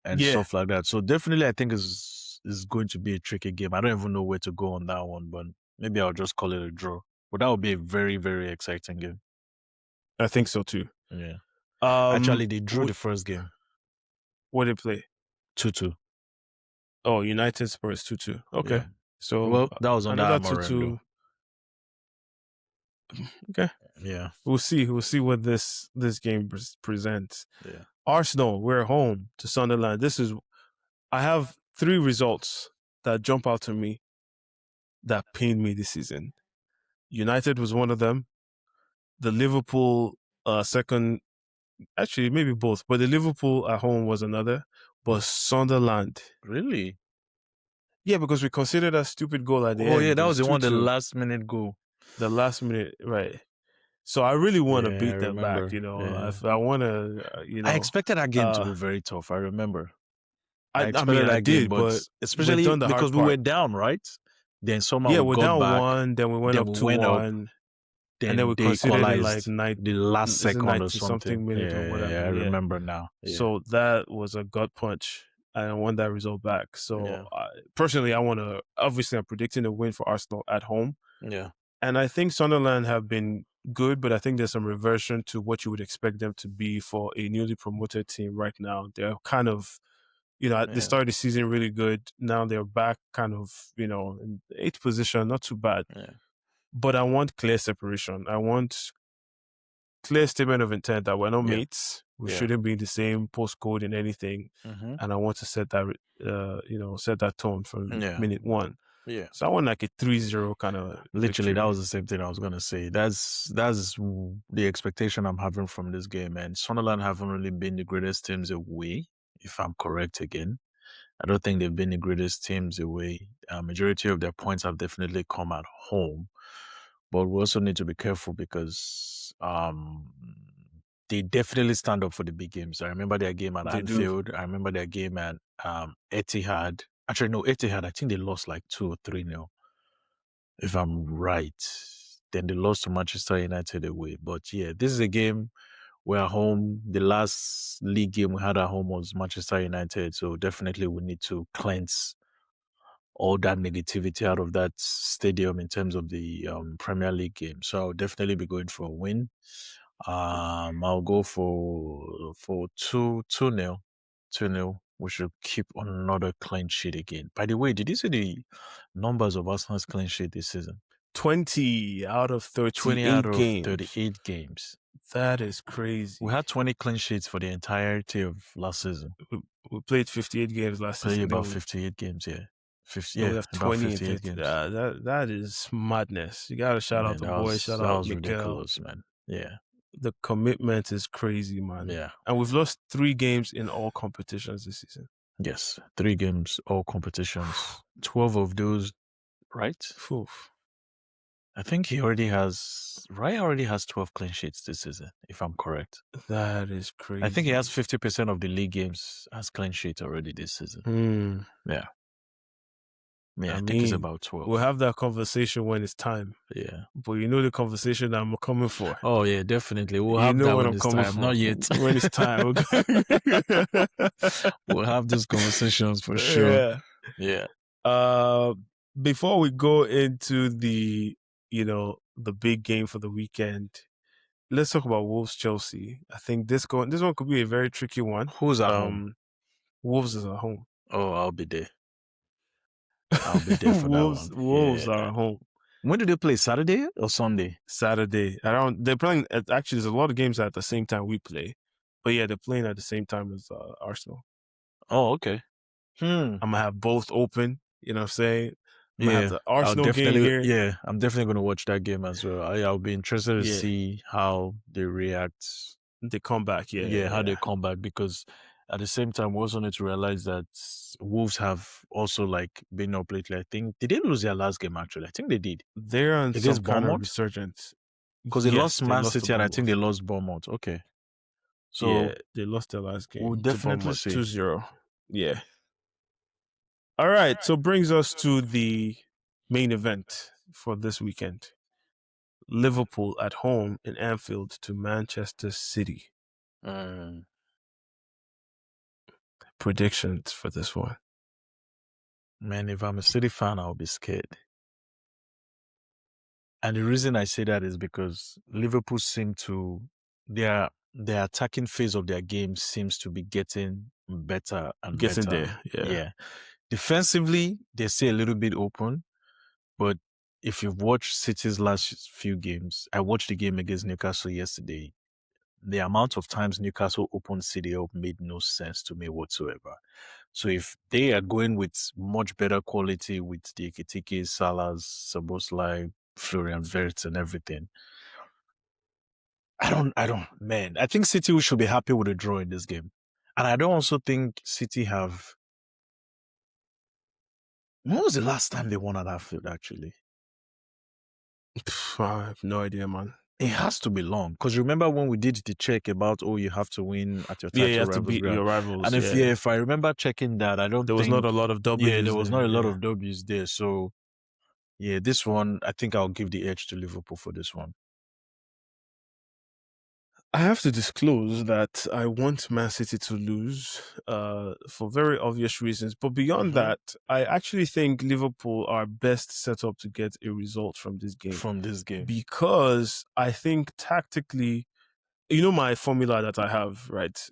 and yeah. stuff like that. So definitely, I think is going to be a tricky game. I don't even know where to go on that one, but maybe I'll just call it a draw. But that would be a very very exciting game. I think so too. Yeah. Um, Actually, they drew the first game what did they play? 2-2. Oh, United Spurs 2-2. Okay, Yeah. so Well, that was under another Amorim 2-2. though. Okay, Yeah. we'll see. We'll see what this game presents. Yeah. Arsenal, we're home to Sunderland. I have 3 results that jump out to me that pained me this season. United was one of them. The Liverpool second, actually maybe both, but the Liverpool at home was another. But Sunderland, Really? yeah, because we considered that stupid goal at the Oh yeah, end. that It was was the one, the 2-2, last minute goal. the last minute, right? So I really want to Yeah, I beat them back. remember. Yeah. If I want to, I expected that game to uh, be very tough. I remember. I I mean expected I that game, did, but but we've especially done the hard because we were part. down, right? Then somehow Yeah, we we're got down back. 1, then we went Then up we two went up. one, and then Then we they conceded in like equalized the last is it second or 90 something something. minute or Yeah, whatever. I Yeah. remember now. Yeah. So that was a gut punch. And I want that result back. So Yeah. personally, I want to. Obviously, I'm predicting a win for Arsenal at home, Yeah. and I think Sunderland have been good, but I think there's some reversion to what you would expect them to be for a newly promoted team right now. They're kind of They Yeah. started the season really good. Now they're back kind of, in the eighth position, not too bad. Yeah. But I want clear separation. I want clear statement of intent that we're not Yeah. mates. We Yeah. shouldn't be in the same postcode in anything. Mm-hmm. And I want to set that, set that tone from Yeah. minute one. Yeah. So I want like a 3-0 kind of Literally, that victory. was the same thing I was gonna say. That's the expectation I'm having from this game. And Sunderland haven't really been the greatest teams away, if I'm correct again. I don't think they've been the greatest teams away. Majority of their points have definitely come at home, but we also need to be careful because they definitely stand up for the big games. I remember their game at They do. Anfield. I remember their game at Etihad. Actually, no, Etihad. I think they lost like 2 or 3 nil, if I'm right. Then they lost to Manchester United away. But yeah, this is a game. We're home. The last league game we had at home was Manchester United. So definitely we need to cleanse all that negativity out of that stadium in terms of the Premier League game. So I'll definitely be going for a win. I'll go for two nil, 2-0. We should keep another clean sheet again. By the way, did you see the numbers of Arsenal's clean sheet this season? 20 out of 20 out 38 of games. 38 games. That is We crazy. had 20 clean sheets for the entirety of last season. We played 58 games last Played season, about didn't we? 58 games, yeah. 50, And we yeah, have about 20 and 58 30. games. That is madness. You got to shout out Man, the boys, shout that out was Mikel. ridiculous, man. Yeah. The commitment is crazy, man. Yeah. And we've lost 3 games in all competitions this season. Yes. 3 games, all competitions. 12 of those, right? Oof. I think Ryan already has 12 clean sheets this season, if I'm correct. That is crazy. I think he has 50% of the league games as clean sheets already this season. Yeah. Yeah, I think it's about 12. We'll have that conversation when it's time. Yeah. But you know the conversation that I'm coming for. Oh yeah, definitely. We'll You have know that what when I'm it's coming time. for. Not yet. When it's time. We'll have these conversations for sure. Yeah. Yeah. Before we go into the big game for the weekend, let's talk about Wolves Chelsea. I think this one could be a very tricky one. Who's at home? Wolves is at home. Oh, I'll be there. I'll be there for that one. Wolves Yeah. are at home. When do they play? Saturday or Sunday? Saturday. They're playing actually there's a lot of games at the same time we play. But yeah, they're playing at the same time as Arsenal. Oh, okay. I'm gonna have both open, you know what I'm saying? I'm gonna have Yeah, the Arsenal game here. Yeah, I'm definitely gonna watch that game as well. I'll be interested to Yeah. see how they react. They come back, How they come back, because at the same time, we also need to realize that Wolves have also like been up lately. I think did they lose their last game? Actually, I think they did. They're on Against some kind of Bournemouth? resurgence. Because they lost Man to City and I think they Bournemouth. lost Bournemouth. Okay, so Yeah, they lost their last game we'll to definitely Bournemouth see. 2-0. Yeah. All right, so brings us to the main event for this weekend. Liverpool at home in Anfield to Manchester City. Predictions for this one. Man, if I'm a City fan, I'll be scared. And the reason I say that is because Liverpool seem to their attacking phase of their game seems to be getting better and Getting better. there, yeah. Defensively, they stay a little bit open, but if you've watched City's last few games, I watched the game against Newcastle yesterday. The amount of times Newcastle opened City up made no sense to me whatsoever. So if they are going with much better quality with the Ekitike, Salahs, Szoboszlai, Florian Wirtz and everything, I think City should be happy with a draw in this game. And I don't also think City have. When was the last time they won at Anfield, actually? I have no idea, man. It has to be long. Because remember when we did the check about, you have to win at your title you have to rivals beat ground. your rivals. And if I remember checking that, I don't there think was not a lot of W's. Yeah, there was there, not a lot of W's there. So yeah, this one, I think I'll give the edge to Liverpool for this one. I have to disclose that I want Man City to lose for very obvious reasons. But beyond that, I actually think Liverpool are best set up to get a result from this game. Because I think tactically, my formula that I have, right?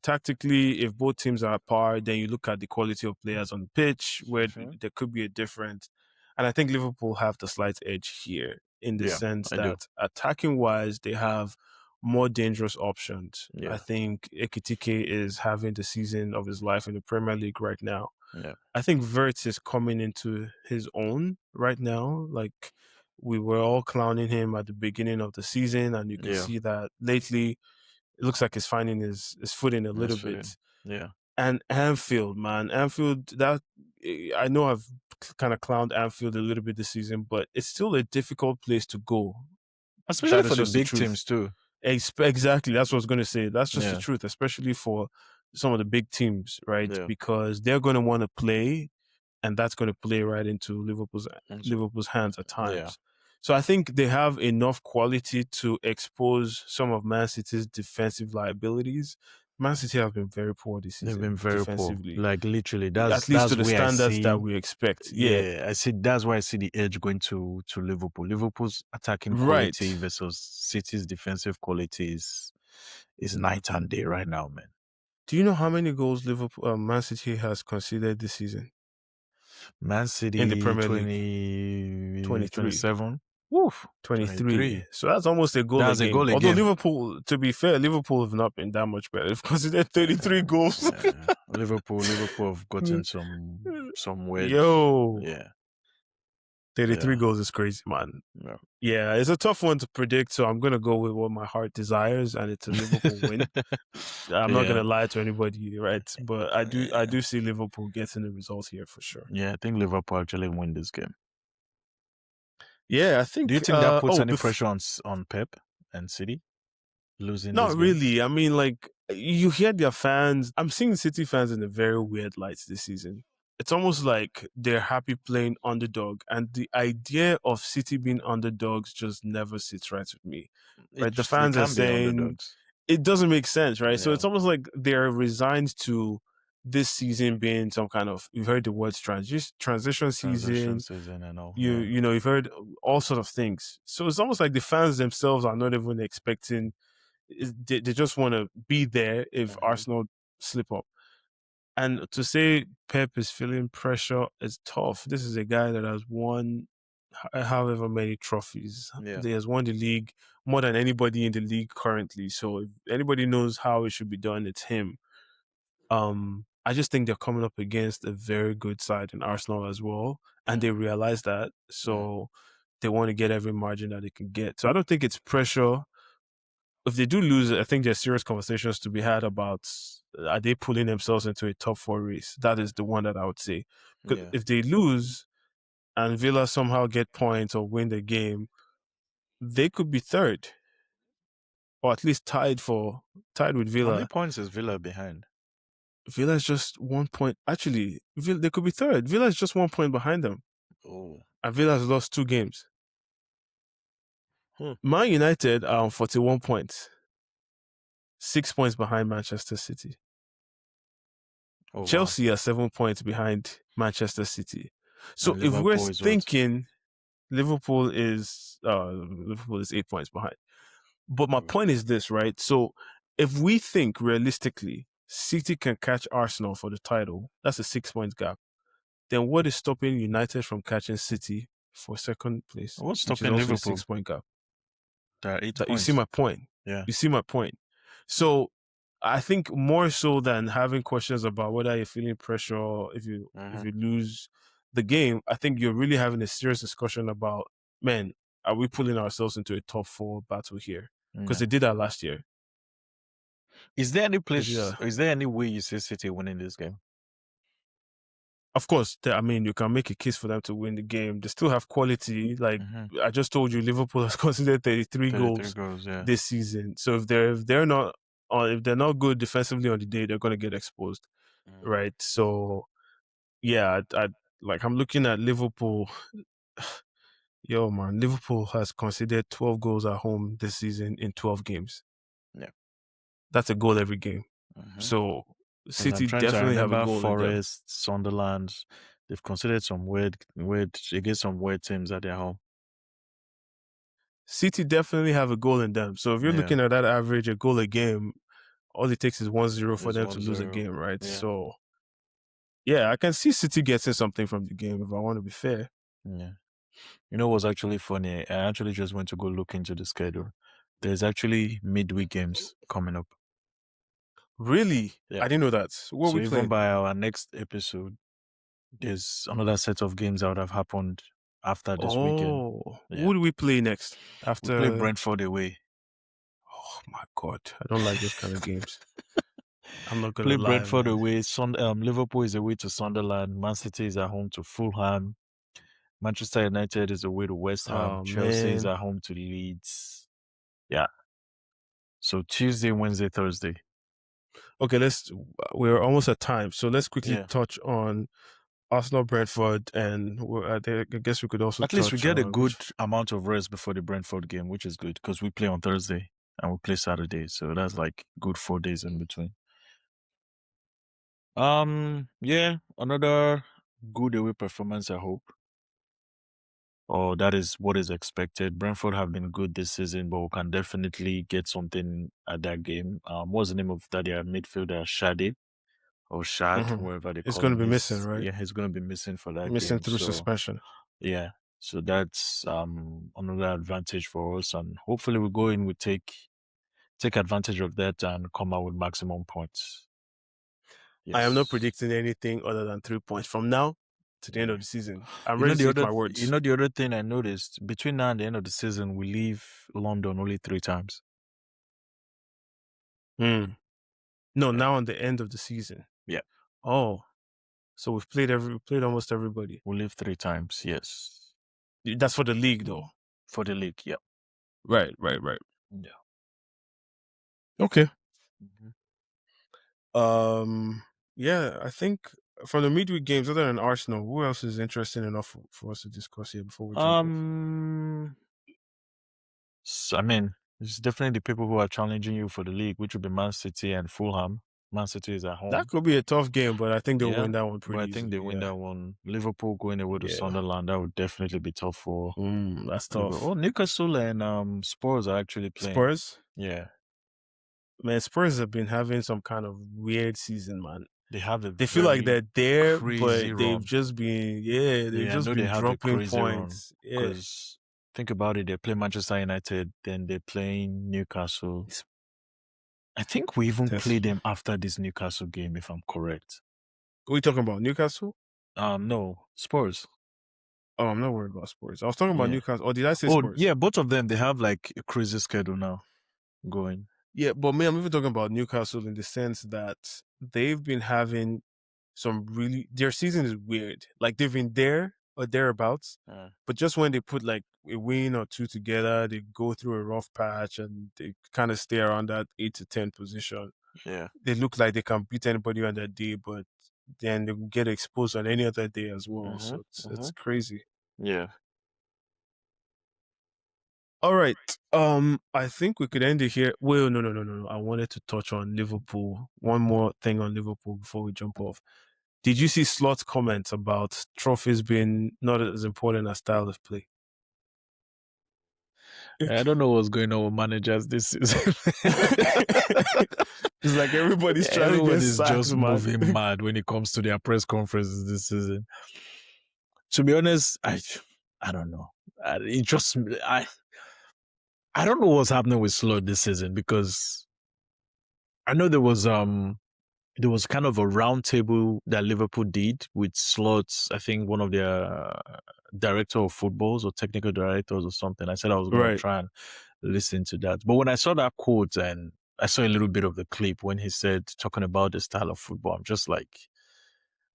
tactically, if both teams are at par, then you look at the quality of players on the pitch, where Mhm. there could be a difference. And I think Liverpool have the slight edge here in the Yeah, sense I do. that attacking wise, they have more dangerous options. I Yeah, think Ekitike is having the season of his life in the Premier League right now. yeah, I think Wirtz is coming into his own right now. Like we were all clowning him at the beginning of the season, and you can yeah. see that lately it looks like he's finding his footing a That's little fitting. bit. Yeah, And Anfield, man, Anfield. That I know I've kind of clowned Anfield a little bit this season, but it's still a difficult place to go. especially That for is the just the big truth. teams too. Exactly. That's what I was going to say. That's just the Yeah, truth, especially for some of the big teams, right? yeah. Because they're going to want to play, and that's going to play right into Also, Liverpool's hands at yeah, times. So I think they have enough quality to expose some of Man City's defensive liabilities. Man City have been very poor this they've season been very poor. defensively, Like literally, at least to that's the where I standards that see. we expect. Yeah, Yeah, I see. That's why I see the edge going to Liverpool. Liverpool's attacking right. quality versus City's defensive quality is night and day right now, man. Do you know how many goals Man City has conceded this season Man in the City Premier League? 20 23. 27. Woof, 23. 23. So that's almost a goal a That's a game. goal Although again. Liverpool, to be fair, Liverpool have not been that much better. They've considered 33 goals. Liverpool have gotten some weird. Yo, Yeah, 33 yeah, goals is crazy, man. yeah. Yeah, it's a tough one to predict, so I'm gonna go with what my heart desires, and it's a Liverpool win. I'm not Yeah, gonna lie to anybody, right? But I do see Liverpool getting the result here for sure. yeah. I think Liverpool actually win this game. Yeah, I Do you think. think that puts Oh, any pressure on Pep and City losing not this game? really. I mean, like you hear their fans. I'm seeing City fans in a very weird light this season. It's almost like they're happy playing underdog, and the idea of City being underdogs just never sits right with me. Right? The They fans are can be saying underdogs. it doesn't make sense, right? So Yeah, it's almost like they're resigned to this season being some kind of, you've heard the words transition transition season. season and all. Yeah, You know you've heard all sort of things. So it's almost like the fans themselves are not even expecting. They just want to be there if hmm, Arsenal slip up. And to say Pep is feeling pressure is tough. This is a guy that has won however many trophies. yeah, He has won the league more than anybody in the league currently. So if anybody knows how it should be done, it's him. I just think they're coming up against a very good side in Arsenal as well, and they mm, realize that. mm, So they want to get every margin that they can get. So I don't think it's pressure. If they do lose, I think there's serious conversations to be had about are they pulling themselves into a top four race? That is the one that I would say. Because yeah. if they lose and Villa somehow get points or win the game, they could be third or at least tied with How many Villa. points is Villa behind? Villa is just 1 point. Actually, they could be third. Villa is just 1 point behind them, Oh, and Villa has lost 2 games. hmm. Man United are on 41 points, 6 points behind Manchester City. Oh wow. Chelsea are 7 points behind Manchester City. So And if we're Liverpool is what? thinking Liverpool is 8 points behind. But my Mm, point is this, right? So if we think realistically City can catch Arsenal for the title, that's a 6 points gap. Then what is stopping United from catching City for second place, what's which is stopping also a Liverpool? 6 point gap? There are 8 That you see points. my point. Yeah. You see my point. So I think more so than having questions about whether you're feeling pressure or if Hmm. you lose the game, I think you're really having a serious discussion about, man, are we pulling ourselves into a top four battle here? Because Yeah. they did that last year. Is there any They did place? that. Is there any way you see City winning this game? Of course, I mean, you can make a case for them to win the game. They still have quality. Like Hmm. I just told you, Liverpool has considered 33 33 goals goals. Yeah. this season. So if they're not if they're not good defensively on the day, they're going to get exposed, Mm. right? So yeah, I'm looking at Liverpool. Yo, man, Liverpool has conceded 12 goals at home this season in 12 games. Yeah. That's a goal every game. Hmm. So Because I'm City trying to definitely have a remember goal in them. Forest, Sunderland. They've considered some weird against some weird teams at their home. City definitely have a goal in them. So if you're Yeah. looking at that average, a goal a game, all it takes is 1-0 for It's them to one lose a zero. game, right? Yeah. So yeah, I can see City getting something from the game if I want to be fair. Yeah. You know what's actually funny? I actually just went to go look into the schedule. There's actually midweek games coming up. Really? Yeah. I didn't know that. What are So we even playing? by our next episode, there's another set of games that would have happened after this weekend. Oh, Yeah. who do we play next? We play After Brentford away. Oh my god, I don't like those kind of games. I'm not gonna Play lie, Brentford man. away. Liverpool is away to Sunderland. Man City is at home to Fulham. Manchester United is away to West Ham. Oh Chelsea is man. at home to Leeds. Yeah. So Tuesday, Wednesday, Thursday. Okay, we're almost at time, so let's quickly Yeah. touch on Arsenal, Brentford, and I guess we could also At least we touch get a on good which. amount of rest before the Brentford game, which is good because we play on Thursday and we play Saturday. So that's like good 4 days in between. Yeah, another good away performance, I hope. Or that is what is expected. Brentford have been good this season, but we can definitely get something at that game. What's the name of that their midfielder? Shade or Shad, Mhm. wherever they It's call going to him. be missing, right? He's gonna be missing for that Missing game. through So suspension. yeah. So that's another advantage for us. And hopefully we go in, we take advantage of that and come out with maximum points. I am not Yes. predicting anything other than 3 points from now to the end Yeah. of the season. I'm ready to eat my words. The other thing I noticed between now and the end of the season, we leave London only 3 times. Hmm. No, Yeah. now on the end of the season. Yeah. Oh, so we played almost everybody. We leave 3 times. Yes. That's for the league, though. For the league. Yeah. Right, right, right. Yeah. Okay. Mhm. Um. Yeah, I think from the midweek games, other than Arsenal, who else is interesting enough for us to discuss here before we jump off? Um, I mean, it's definitely the people who are challenging you for the league, which would be Man City and Fulham. Man City is at That home. could be a tough game, but I think they'll Yeah. win that one But pretty I think they easily. win Yeah. that one. Liverpool going away to Yeah. Sunderland, that would definitely be tough for That's Liverpool. tough. Oh, Newcastle and Spurs are actually playing. Spurs, Yeah. man, Spurs have been having some kind of weird season, man. They have a They feel like very they're there, crazy but run. they've Yeah, I just know they been have a dropping crazy run points. Yeah. because think about it. They play Manchester United, then they play Newcastle. It's, I think we even that's, played them after this Newcastle game, if I'm correct. what are you talking about? Newcastle? No, Spurs. Oh, I'm not worried about Spurs. I was talking about Yeah. Newcastle. Or did I say Oh, Spurs? yeah, both of them, they have like a crazy schedule now going. Yeah, but me, I'm even talking about Newcastle in the sense that they've been having their season is weird. Like they've been there or thereabouts, Uh, but just when they put like a win or two together, they go through a rough patch and they kind of stay around that 8 to 10 position. yeah. They look like they can beat anybody on that day, but then they get exposed on any other day as well. Mm-hmm. So it's Mm-hmm. crazy. Yeah. All right. I think we could end it here. Well, no. I wanted to touch on Liverpool. One more thing on Liverpool before we jump off. Did you see Slot's comments about trophies being not as important as style of play? I don't know what's going on with managers this season. It's like everybody's trying to Everyone get is sacks, just man. moving mad when it comes to their press conferences this season. To be honest, I don't know. It just I don't know what's happening with Slot this season because I know there was kind of a round table that Liverpool did with Slots. I think one of their director of footballs or technical directors or something. I said I was going to Right. try and listen to that. But when I saw that quote and I saw a little bit of the clip when he said, talking about the style of football, I'm just like,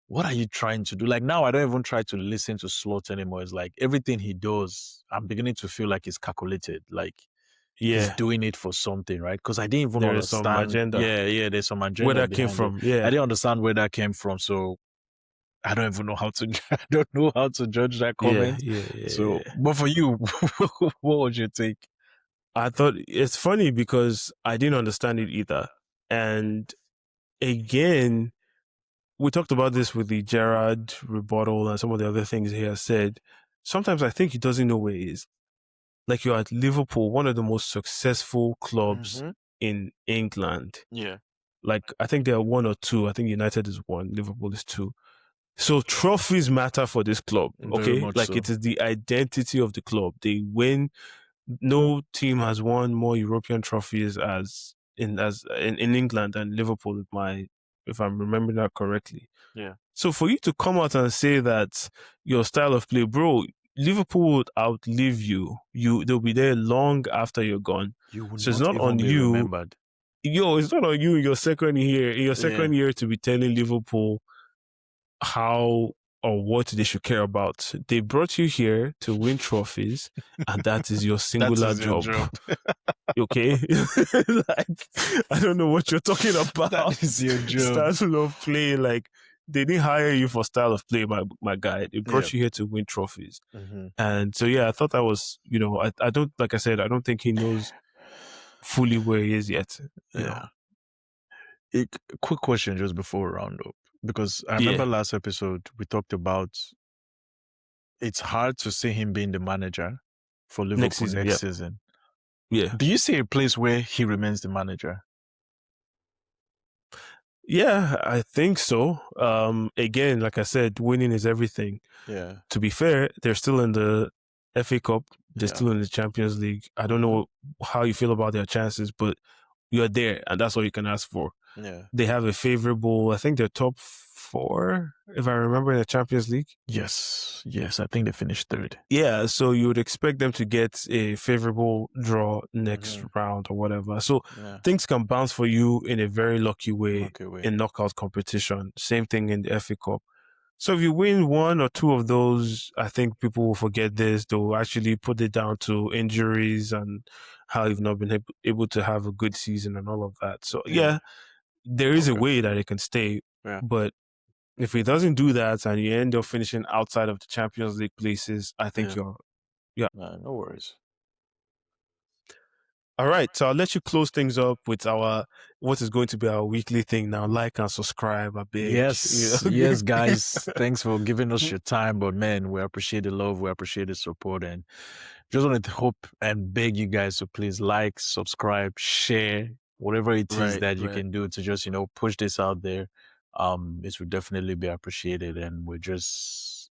what are you trying to do? Like now, I don't even try to listen to Slot anymore. It's like everything he does, I'm beginning to feel like it's calculated. Like he's Yeah. doing it for something, right? Because I didn't even There is some understand. agenda. Yeah, there's some Where agenda that came behind it. from. I Yeah. didn't understand where that came from. So I don't even know how to. I don't know how to judge that Yeah. comment. Yeah. Yeah. So, Yeah. but for you, what would you take? I thought it's funny because I didn't understand it either. And again, we talked about this with the Gerard rebuttal and some of the other things he has said. Sometimes I think he doesn't know where he is. Like you're at Liverpool, one of the most successful clubs Mm-hmm. in England. Yeah. Like I think there are one or two. I think United is one, Liverpool is two. So trophies matter for this club, Very okay? much Like so. it is the identity of the club. They win. No team has won more European trophies in England than Liverpool, if I'm remembering that correctly. Yeah. So for you to come out and say that your style of play, bro, Liverpool would outlive you. They'll be there long after you're gone. You will So it's not not even on be you. remembered. Yo, it's not on you in your second year. In your Yeah. second year to be telling Liverpool how or what they should care about. They brought you here to win trophies, and that is your That singular is your job. job. Okay? Like, I don't know what you're talking That about. is your job. Style of play, like they didn't hire you for style of play, my guy. They Yeah. brought you here to win trophies. Mm-hmm. And so yeah, I thought that was, I don't, like I said, I don't think he knows fully where he is yet. Yeah. A quick question just before we round up, because I remember Yeah. last episode we talked about it's hard to see him being the manager for Next Liverpool season, next yeah. season. Yeah. Do you see a place where he remains the manager? Yeah, I think so. Again, like I said, winning is everything. Yeah. To be fair, they're still in the FA Cup. They're Yeah. still in the Champions League. I don't know how you feel about their chances, but you're there, and that's all you can ask for. Yeah. They have a favorable, I think they're top four, if I remember, in the Champions League. Yes. Yes. I think they finished third. Yeah, so you would expect them to get a favorable draw next round or whatever. So Yeah. things can bounce for you in a very lucky way Okay, wait. in knockout competition. Same thing in the FA Cup. So if you win one or two of those, I think people will forget this. They'll actually put it down to injuries and how you've not been able to have a good season and all of that. So yeah, there is a Okay. way that it can stay. Yeah. But if it doesn't do that and you end up finishing outside of the Champions League places, I think Yeah. No worries. all right. So I'll let you close things up with what is going to be our weekly thing now. Like and subscribe, I beg. Yes, yes, guys. Thanks for giving us your time. But man, we appreciate the love, we appreciate the support, and just wanted to hope and beg you guys to please like, subscribe, share, whatever it is that you can do to just push this out there. It would definitely be appreciated, and we're just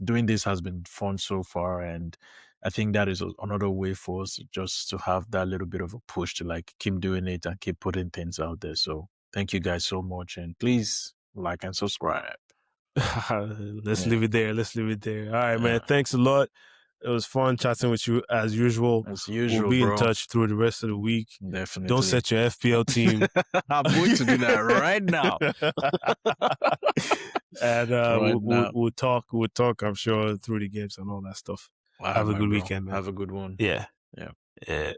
doing this has been fun so far, and I think that is another way for us just to have that little bit of a push to like keep doing it and keep putting things out there. So thank you guys so much, and please like and subscribe. Let's leave it there. Let's leave it there. All right, man. Yeah. Thanks a lot. It was fun chatting with you as usual. As We'll usual, be in bro. touch through the rest of the week. Definitely. Don't set your FPL team. I'm going to do that right now. And we'll talk. We'll talk. I'm sure through the games and all that stuff. All right, Have a my good bro. weekend, man. Have a good one. Yeah. Yeah. Yeah.